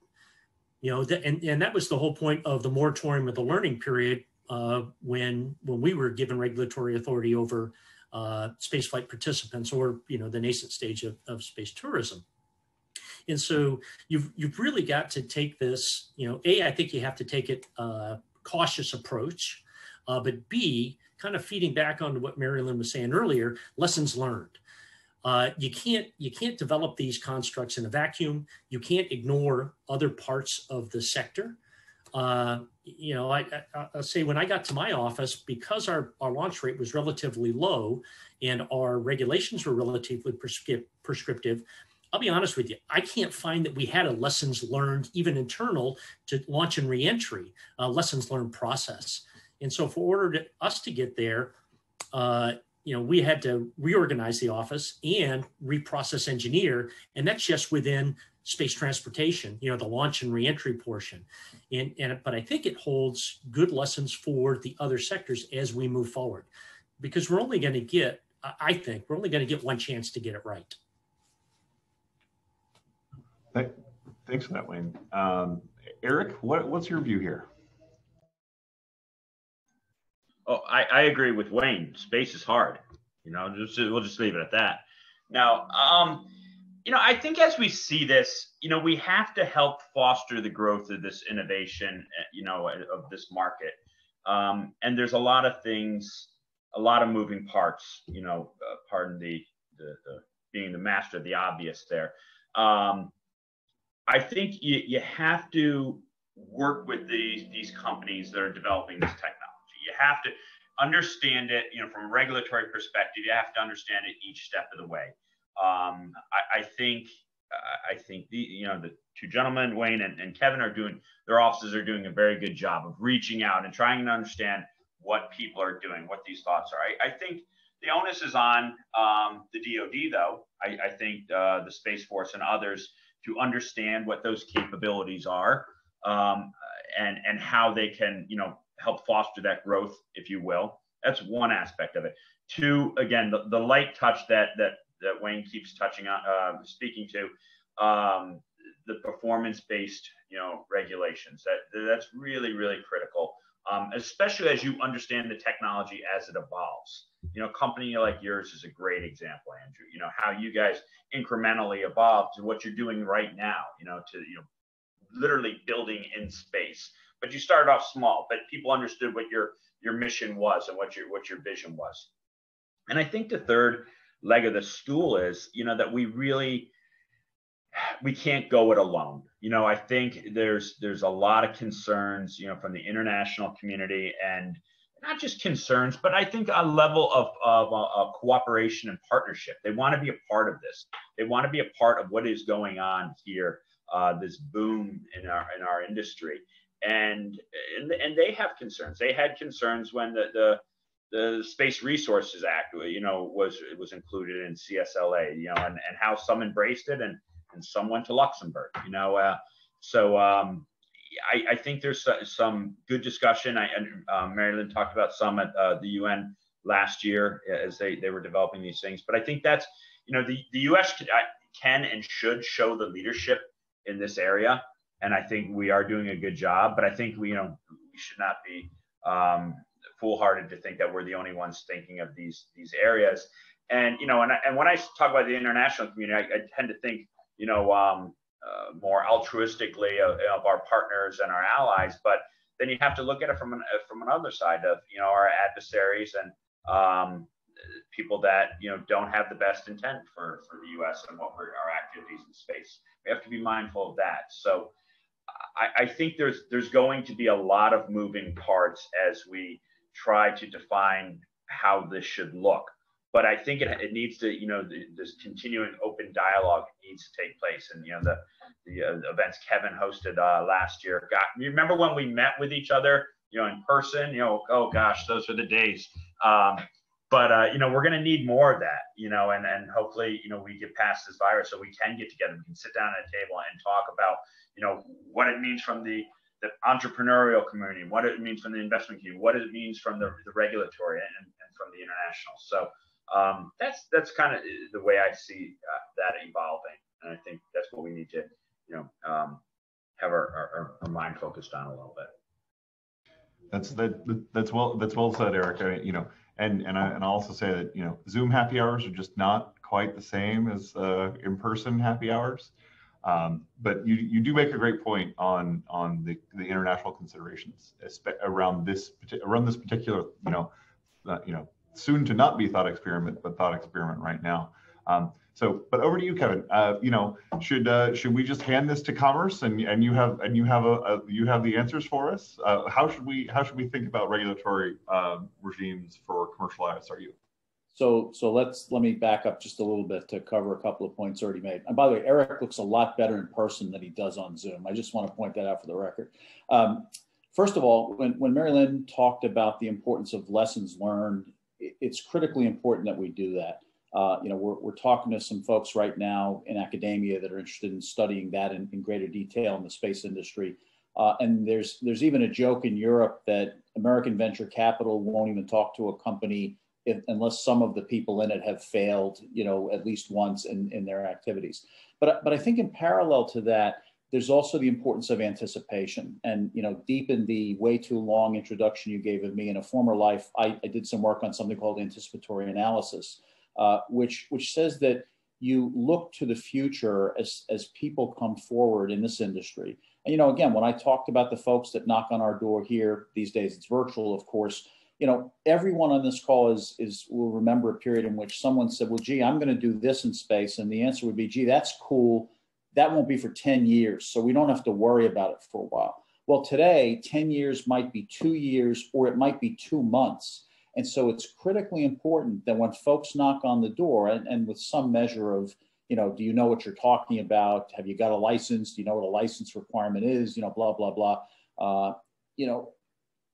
And that was the whole point of the moratorium of the learning period when we were given regulatory authority over spaceflight participants, or the nascent stage of space tourism. And so you've really got to take this, I think you have to take it cautious approach, but B, kind of feeding back onto what Marilyn was saying earlier, lessons learned. You can't develop these constructs in a vacuum. You can't ignore other parts of the sector. I'll say when I got to my office, because our launch rate was relatively low and our regulations were relatively prescriptive, I'll be honest with you, I can't find that we had a lessons learned, even internal to launch and reentry, lessons learned process. And so for order to us to get there, we had to reorganize the office and reprocess engineer, and that's just within space transportation, the launch and reentry portion. But I think it holds good lessons for the other sectors as we move forward, because we're only going to get, I think, one chance to get it right. Thanks for that, Wayne. Eric, what's your view here? Oh, I agree with Wayne. Space is hard. We'll just leave it at that. Now, I think as we see this, we have to help foster the growth of this innovation, of this market. And there's a lot of things, a lot of moving parts, pardon the being the master of the obvious there. I think you have to work with these companies that are developing this technology. You have to understand it, from a regulatory perspective. You have to understand it each step of the way. I think the two gentlemen, Wayne and Kevin, their offices are doing a very good job of reaching out and trying to understand what people are doing, what these thoughts are. I think the onus is on the DoD, though. I think the Space Force and others to understand what those capabilities are, and how they can, help foster that growth, if you will. That's one aspect of it. Two, again, the light touch that Wayne keeps speaking to, the performance-based, regulations. That's really, really critical, especially as you understand the technology as it evolves. A company like yours is a great example, Andrew. How you guys incrementally evolved to what you're doing right now. To literally building in space. But you started off small, but people understood what your mission was and what your vision was. And I think the third leg of the stool is, that we can't go it alone. I think there's a lot of concerns, from the international community, and not just concerns, but I think a level of cooperation and partnership. They want to be a part of this. They want to be a part of what is going on here, this boom in our industry. And they have concerns. They had concerns when the the Space Resources Act, was included in CSLA, and how some embraced it and some went to Luxembourg, so I think there's some good discussion. Marilyn talked about some at the UN last year as they were developing these things, but I think that's, the U.S. can and should show the leadership in this area, and I think we are doing a good job. But I think we should not be foolhardy to think that we're the only ones thinking of these areas. And and when I talk about the international community, I tend to think more altruistically of our partners and our allies. But then you have to look at it from another side of our adversaries and people that don't have the best intent for the U.S. and our activities in space. We have to be mindful of that. So I think there's going to be a lot of moving parts as we try to define how this should look. But I think it needs to, this continuing open dialogue needs to take place. And, the events Kevin hosted last year, you remember when we met with each other, in person, oh gosh, those were the days. But we're going to need more of that, and hopefully, we get past this virus so we can get together. We can sit down at a table and talk about, what it means from the entrepreneurial community, what it means from the investment community, what it means from the regulatory and from the international. So that's kind of the way I see that evolving. And I think that's what we need to, have our mind focused on a little bit. That's well said, Eric. And I'll also say that Zoom happy hours are just not quite the same as in-person happy hours. But you do make a great point on the international considerations around this particular soon to not be thought experiment, but thought experiment right now. But over to you, Kevin. Should we just hand this to Commerce and you have the answers for us? How should we think about regulatory regimes for commercial ISRU? So let me back up just a little bit to cover a couple of points already made. And by the way, Eric looks a lot better in person than he does on Zoom. I just want to point that out for the record. First of all, when Marilyn talked about the importance of lessons learned, it's critically important that we do that. We're talking to some folks right now in academia that are interested in studying that in greater detail in the space industry. And there's even a joke in Europe that American venture capital won't even talk to a company unless some of the people in it have failed, at least once in their activities. But I think in parallel to that, there's also the importance of anticipation. And, deep in the way too long introduction you gave of me, in a former life, I did some work on something called Anticipatory Analysis, which says that you look to the future as people come forward in this industry. And, again, when I talked about the folks that knock on our door here, these days it's virtual, of course, everyone on this call will remember a period in which someone said, well, gee, I'm going to do this in space. And the answer would be, gee, that's cool. That won't be for 10 years. So we don't have to worry about it for a while. Well, today, 10 years might be 2 years, or it might be 2 months. And so it's critically important that when folks knock on the door and with some measure of, do you know what you're talking about? Have you got a license? Do you know what a license requirement is? Blah, blah, blah.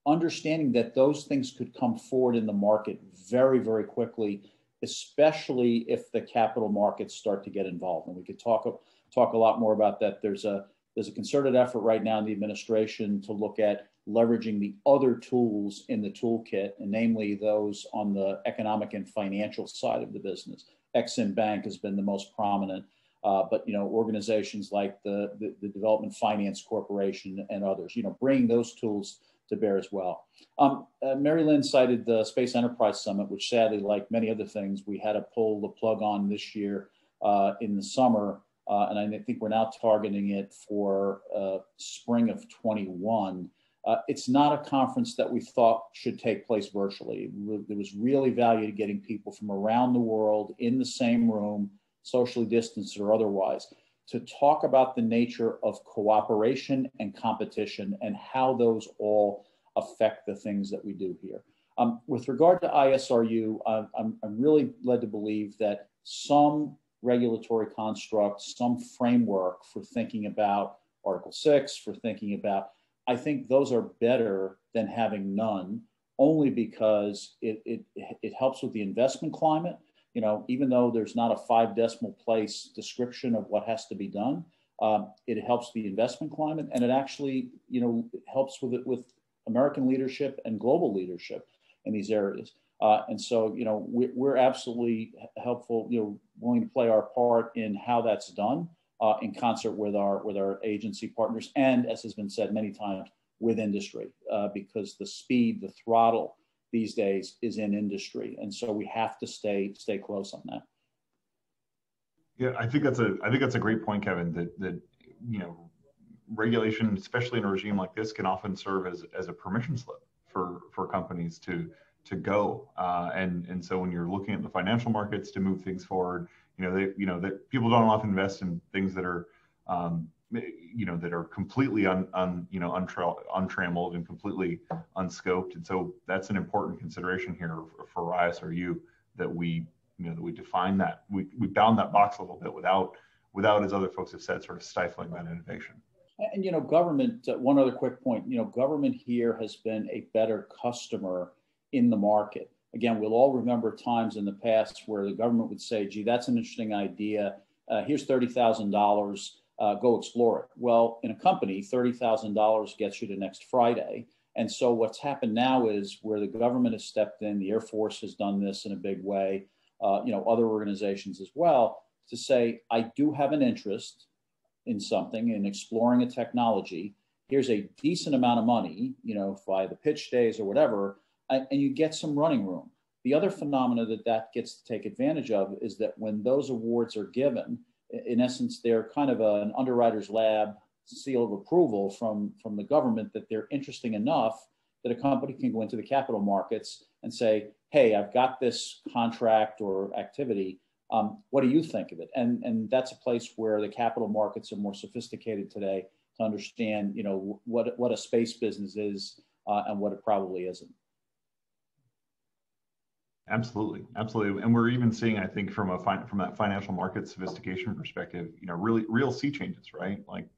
Understanding that those things could come forward in the market very, very quickly, especially if the capital markets start to get involved. And we could talk a lot more about that. There's a concerted effort right now in the administration to look at leveraging the other tools in the toolkit, and namely those on the economic and financial side of the business. Exim Bank has been the most prominent, but organizations like the Development Finance Corporation and others, bringing those tools to bear as well. Marilyn cited the Space Enterprise Summit, which sadly, like many other things, we had to pull the plug on this year in the summer. And I think we're now targeting it for spring of 21. It's not a conference that we thought should take place virtually. There was really value to getting people from around the world in the same room, socially distanced or otherwise, to talk about the nature of cooperation and competition and how those all affect the things that we do here. With regard to ISRU, I'm really led to believe that some regulatory construct, some framework for thinking about Article 6, for thinking about, I think those are better than having none, only because it helps with the investment climate. You know, even though there's not a 5 decimal place description of what has to be done, it helps the investment climate, and it actually, you know, helps with American leadership and global leadership in these areas. And so, you know, we're absolutely helpful, you know, willing to play our part in how that's done in concert with our agency partners, and as has been said many times, with industry, because the speed, the throttle these days is in industry, and so we have to stay close on that. Yeah, I think that's a great point, Kevin. That you know, regulation, especially in a regime like this, can often serve as a permission slip for companies to go. And so when you're looking at the financial markets to move things forward, that people don't often invest in things that are that are completely untrammeled and completely unscoped. And so that's an important consideration here for ISRU, that we define that, we bound that box a little bit without, as other folks have said, sort of stifling that innovation. And, you know, government, one other quick point, you know, government here has been a better customer in the market. Again, we'll all remember times in the past where the government would say, gee, that's an interesting idea. Here's $30,000. Go explore it. Well, in a company, $30,000 gets you to next Friday. And so what's happened now is where the government has stepped in, the Air Force has done this in a big way, other organizations as well, to say, I do have an interest in something, in exploring a technology. Here's a decent amount of money, via the pitch days or whatever, and you get some running room. The other phenomena that gets to take advantage of is that when those awards are given, in essence, they're kind of an underwriter's lab seal of approval from the government that they're interesting enough that a company can go into the capital markets and say, hey, I've got this contract or activity. What do you think of it? And that's a place where the capital markets are more sophisticated today to understand, what a space business is and what it probably isn't. Absolutely, absolutely, and we're even seeing, I think, from that financial market sophistication perspective, really real sea changes, right? Like,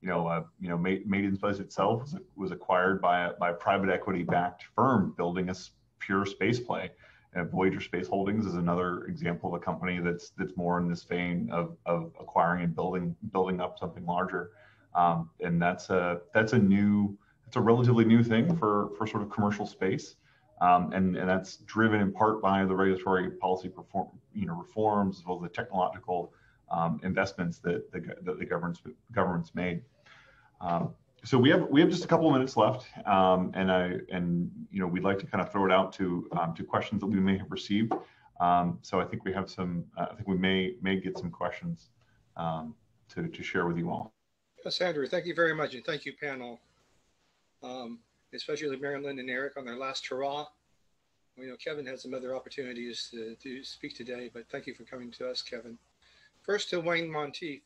Maiden's Place itself was acquired by a private equity-backed firm building a pure space play. And Voyager Space Holdings is another example of a company that's more in this vein of acquiring and building up something larger. And that's a relatively new thing for sort of commercial space. And that's driven in part by the regulatory policy reforms, as well as the technological investments that the government's made. So we have just a couple of minutes left, and we'd like to kind of throw it out to questions that we may have received. So I think we have some. I think we may get some questions to share with you all. Yes, Andrew, thank you very much, and thank you, panel. Especially Marilyn and Eric on their last hurrah. We know Kevin had some other opportunities to speak today, but thank you for coming to us, Kevin. First to Wayne Monteith.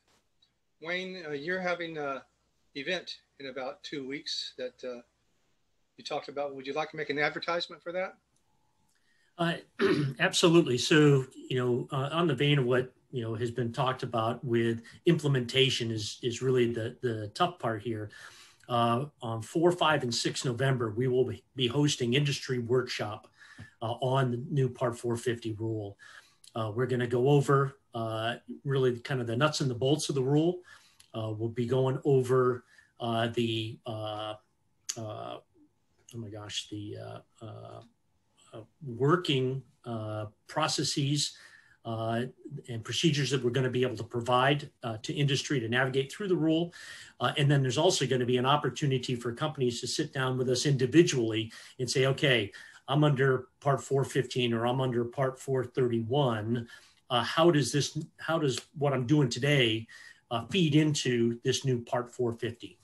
Wayne, you're having an event in about 2 weeks that you talked about. Would you like to make an advertisement for that? Absolutely. So, on the vein of what, has been talked about with implementation is really the tough part here. On 4, 5, and 6 November, we will be hosting industry workshop on the new Part 450 rule. We're going to go over really kind of the nuts and the bolts of the rule. We'll be going over the working processes and procedures that we're going to be able to provide to industry to navigate through the rule. And then there's also going to be an opportunity for companies to sit down with us individually and say, okay, I'm under Part 415 or I'm under Part 431. How does what I'm doing today feed into this new Part 450?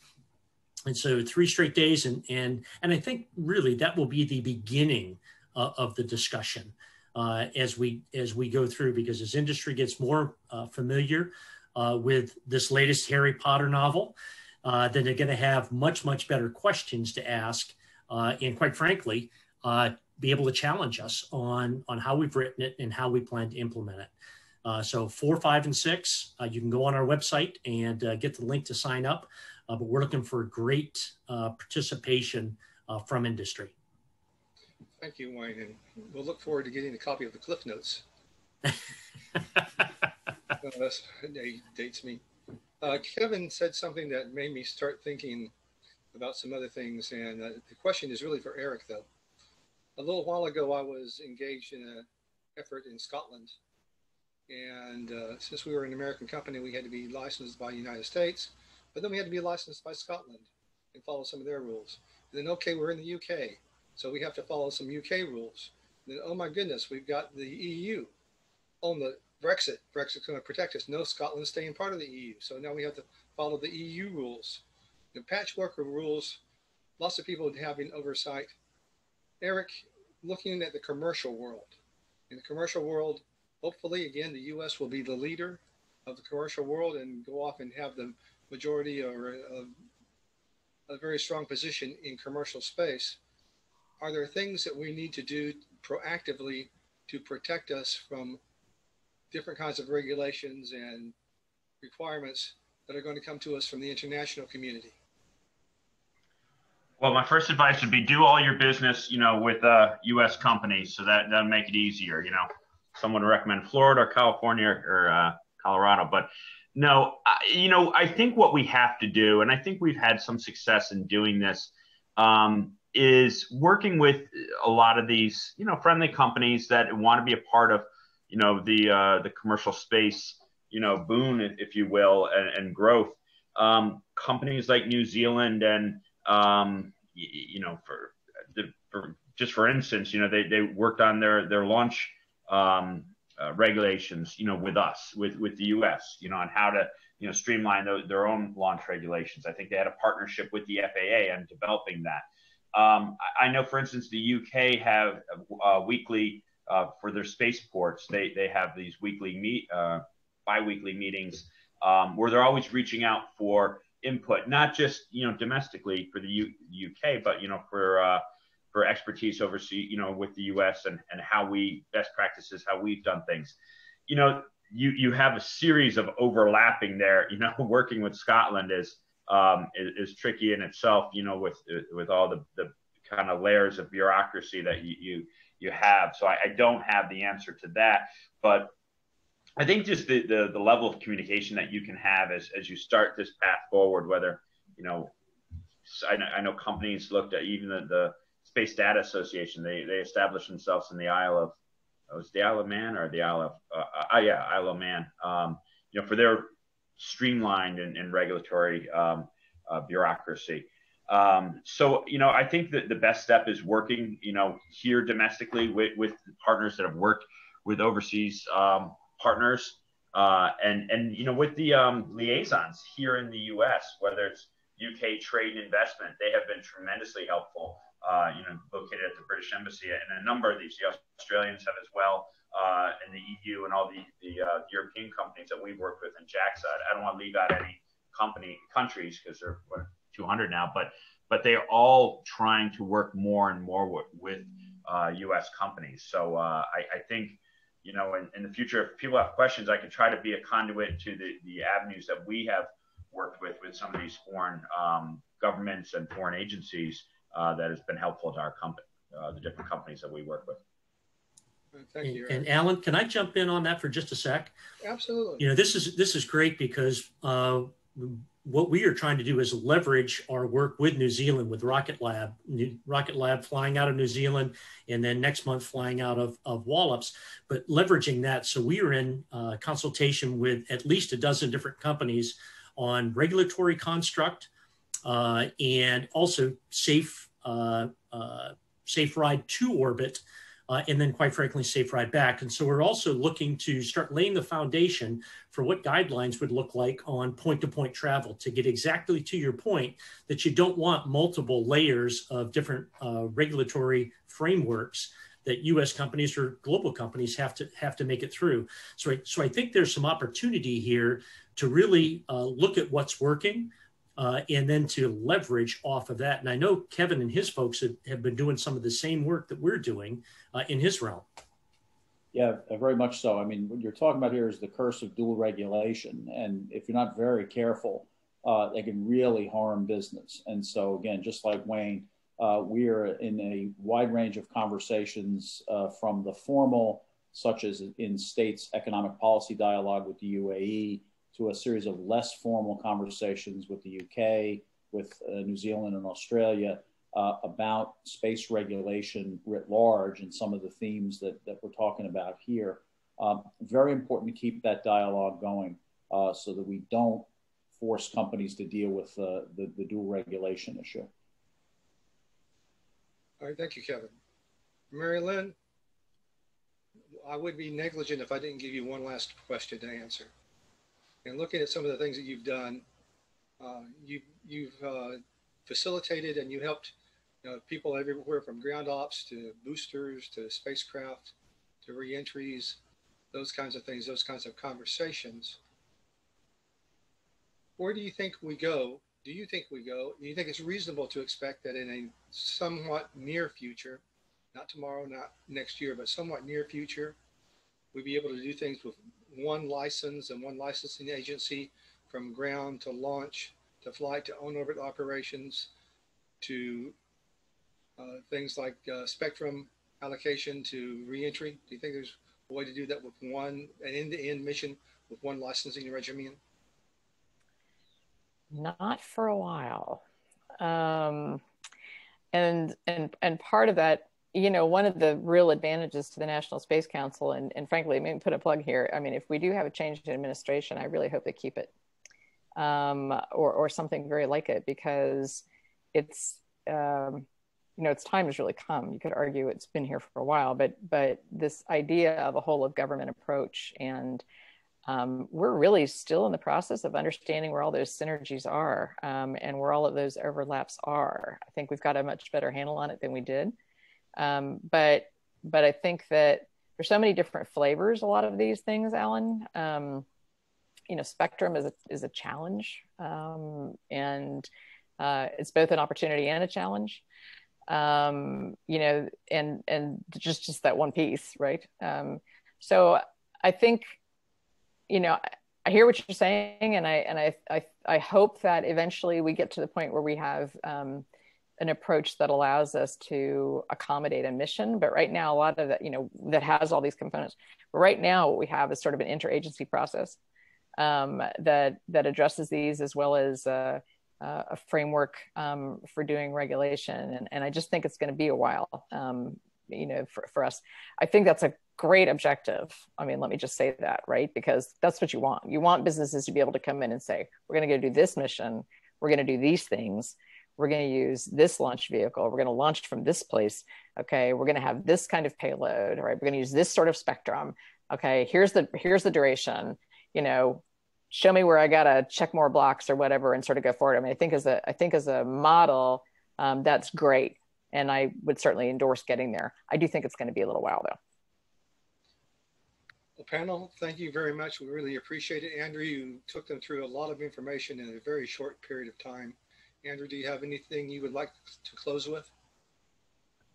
And so 3 straight days. And I think really that will be the beginning of the discussion. As we go through, because as industry gets more familiar with this latest Harry Potter novel, then they're going to have much better questions to ask, and quite frankly, be able to challenge us on how we've written it and how we plan to implement it. So 4, 5, and 6, you can go on our website and get the link to sign up. But we're looking for great participation from industry. Thank you, Wayne, and we'll look forward to getting a copy of the Cliff Notes. That dates me. Kevin said something that made me start thinking about some other things, and the question is really for Eric, though. A little while ago, I was engaged in an effort in Scotland, and since we were an American company, we had to be licensed by the United States, but then we had to be licensed by Scotland and follow some of their rules. And then, okay, we're in the UK, so we have to follow some UK rules. And then, oh my goodness, we've got the EU on the Brexit. Brexit's going to protect us. No, Scotland's staying part of the EU, so now we have to follow the EU rules. The patchwork of rules, lots of people having oversight. Eric, looking at the commercial world. In the commercial world, hopefully, again, the U.S. will be the leader of the commercial world and go off and have the majority or a very strong position in commercial space. Are there things that we need to do proactively to protect us from different kinds of regulations and requirements that are going to come to us from the international community? Well, my first advice would be do all your business, with U.S. companies, so that'll make it easier. Someone would recommend Florida or California or Colorado, but no, I think what we have to do, and I think we've had some success in doing this, is working with a lot of these, friendly companies that want to be a part of, the commercial space, boon, if you will, and growth. Companies like New Zealand and for instance, they worked on their launch regulations, with us, with the U.S., on how to, streamline their own launch regulations. I think they had a partnership with the FAA on developing that. I know, for instance, the UK have weekly for their spaceports. They have these weekly bi-weekly meetings where they're always reaching out for input, not just domestically for the UK, but for expertise overseas, with the US and how best practices, how we've done things. You have a series of overlapping there. Working with Scotland is tricky in itself. With all the kind of layers of bureaucracy that you have. So I don't have the answer to that, but I think just the level of communication that you can have as you start this path forward, whether, I know companies looked at even the Space Data Association, they established themselves in the Isle of, was the Isle of Man or the Isle of, Isle of Man, for their streamlined and regulatory bureaucracy. So, I think that the best step is working, here domestically with partners that have worked with overseas partners, and with the liaisons here in the U.S., whether it's UK Trade and Investment, they have been tremendously helpful, located at the British Embassy, and a number of these, the Australians have as well, and the EU and all the European companies that we've worked with in JAXA. I don't want to leave out any countries because they're 200 now, but they are all trying to work more and more with U.S. companies. So I think, in the future, if people have questions, I can try to be a conduit to the avenues that we have worked with some of these foreign governments and foreign agencies that has been helpful to our company, the different companies that we work with. Thank you. And Alan, can I jump in on that for just a sec? Absolutely. This is great because what we are trying to do is leverage our work with New Zealand with Rocket Lab flying out of New Zealand, and then next month flying out of Wallops, but leveraging that. So we are in consultation with at least a dozen different companies on regulatory construct and also safe ride to orbit, and then quite frankly, safe ride back. And so we're also looking to start laying the foundation for what guidelines would look like on point-to-point travel to get exactly to your point that you don't want multiple layers of different regulatory frameworks that U.S. companies or global companies have to make it through. So I think there's some opportunity here to really look at what's working, and then to leverage off of that. And I know Kevin and his folks have been doing some of the same work that we're doing in his realm. Yeah, very much so. I mean, what you're talking about here is the curse of dual regulation. And if you're not very careful, they can really harm business. And so again, just like Wayne, we are in a wide range of conversations from the formal, such as in states' economic policy dialogue with the UAE, to a series of less formal conversations with the UK, with New Zealand and Australia about space regulation writ large and some of the themes that we're talking about here. Very important to keep that dialogue going so that we don't force companies to deal with the dual regulation issue. All right, thank you, Kevin. Marilyn, I would be negligent if I didn't give you one last question to answer. And looking at some of the things that you've done, you've facilitated and you helped people everywhere from ground ops to boosters to spacecraft to reentries, those kinds of things, those kinds of conversations. Where do you think we go? Do you think it's reasonable to expect that in a somewhat near future, not tomorrow, not next year, but somewhat near future, we'd be able to do things with one license and one licensing agency from ground to launch to flight to on-orbit operations to things like spectrum allocation to reentry? Do you think there's a way to do that with an end-to-end mission with one licensing regimen? Not for a while. And part of that, one of the real advantages to the National Space Council, and frankly, maybe put a plug here. I mean, if we do have a change in administration, I really hope they keep it, or something very like it, because it's, its time has really come. You could argue it's been here for a while, but this idea of a whole of government approach, and we're really still in the process of understanding where all those synergies are, and where all of those overlaps are. I think we've got a much better handle on it than we did. But I think that there's so many different flavors, a lot of these things, Alan. Spectrum is a challenge, and it's both an opportunity and a challenge. And just that one piece, right? So I think, I hear what you're saying, and I hope that eventually we get to the point where we have an approach that allows us to accommodate a mission. But right now, a lot of that, that has all these components. But right now, what we have is sort of an interagency process that addresses these, as well as a framework for doing regulation. And I just think it's going to be a while, for us. I think that's a great objective. I mean, let me just say that, right? Because that's what you want. You want businesses to be able to come in and say, we're going to go do this mission. We're going to do these things. We're going to use this launch vehicle. We're going to launch from this place. Okay. We're going to have this kind of payload, right? We're going to use this sort of spectrum. Okay. Here's the duration, show me where I got to check more blocks or whatever, and sort of go forward. I mean, I think as a model, that's great. And I would certainly endorse getting there. I do think it's going to be a little while though. Well, panel, thank you very much. We really appreciate it. Andrew, you took them through a lot of information in a very short period of time. Andrew, do you have anything you would like to close with?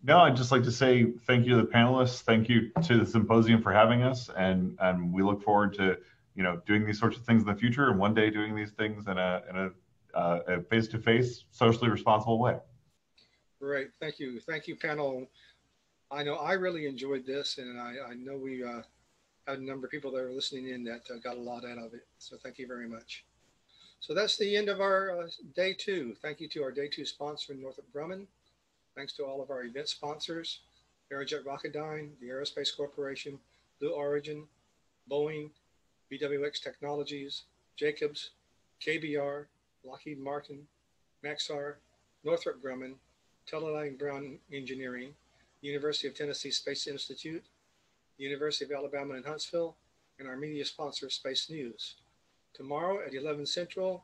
No, I'd just like to say thank you to the panelists. Thank you to the symposium for having us. And we look forward to, doing these sorts of things in the future, and one day doing these things in a face-to-face, socially responsible way. Great. Thank you. Thank you, panel. I know I really enjoyed this, and I know we had a number of people that are listening in that got a lot out of it. So thank you very much. So that's the end of our day 2. Thank you to our day 2 sponsor, Northrop Grumman. Thanks to all of our event sponsors, Aerojet Rocketdyne, the Aerospace Corporation, Blue Origin, Boeing, BWX Technologies, Jacobs, KBR, Lockheed Martin, Maxar, Northrop Grumman, Teledyne Brown Engineering, University of Tennessee Space Institute, University of Alabama in Huntsville, and our media sponsor, Space News. Tomorrow at 11 Central,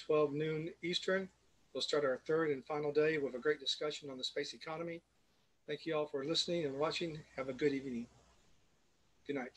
12 noon Eastern, we'll start our 3rd and final day with a great discussion on the space economy. Thank you all for listening and watching. Have a good evening. Good night.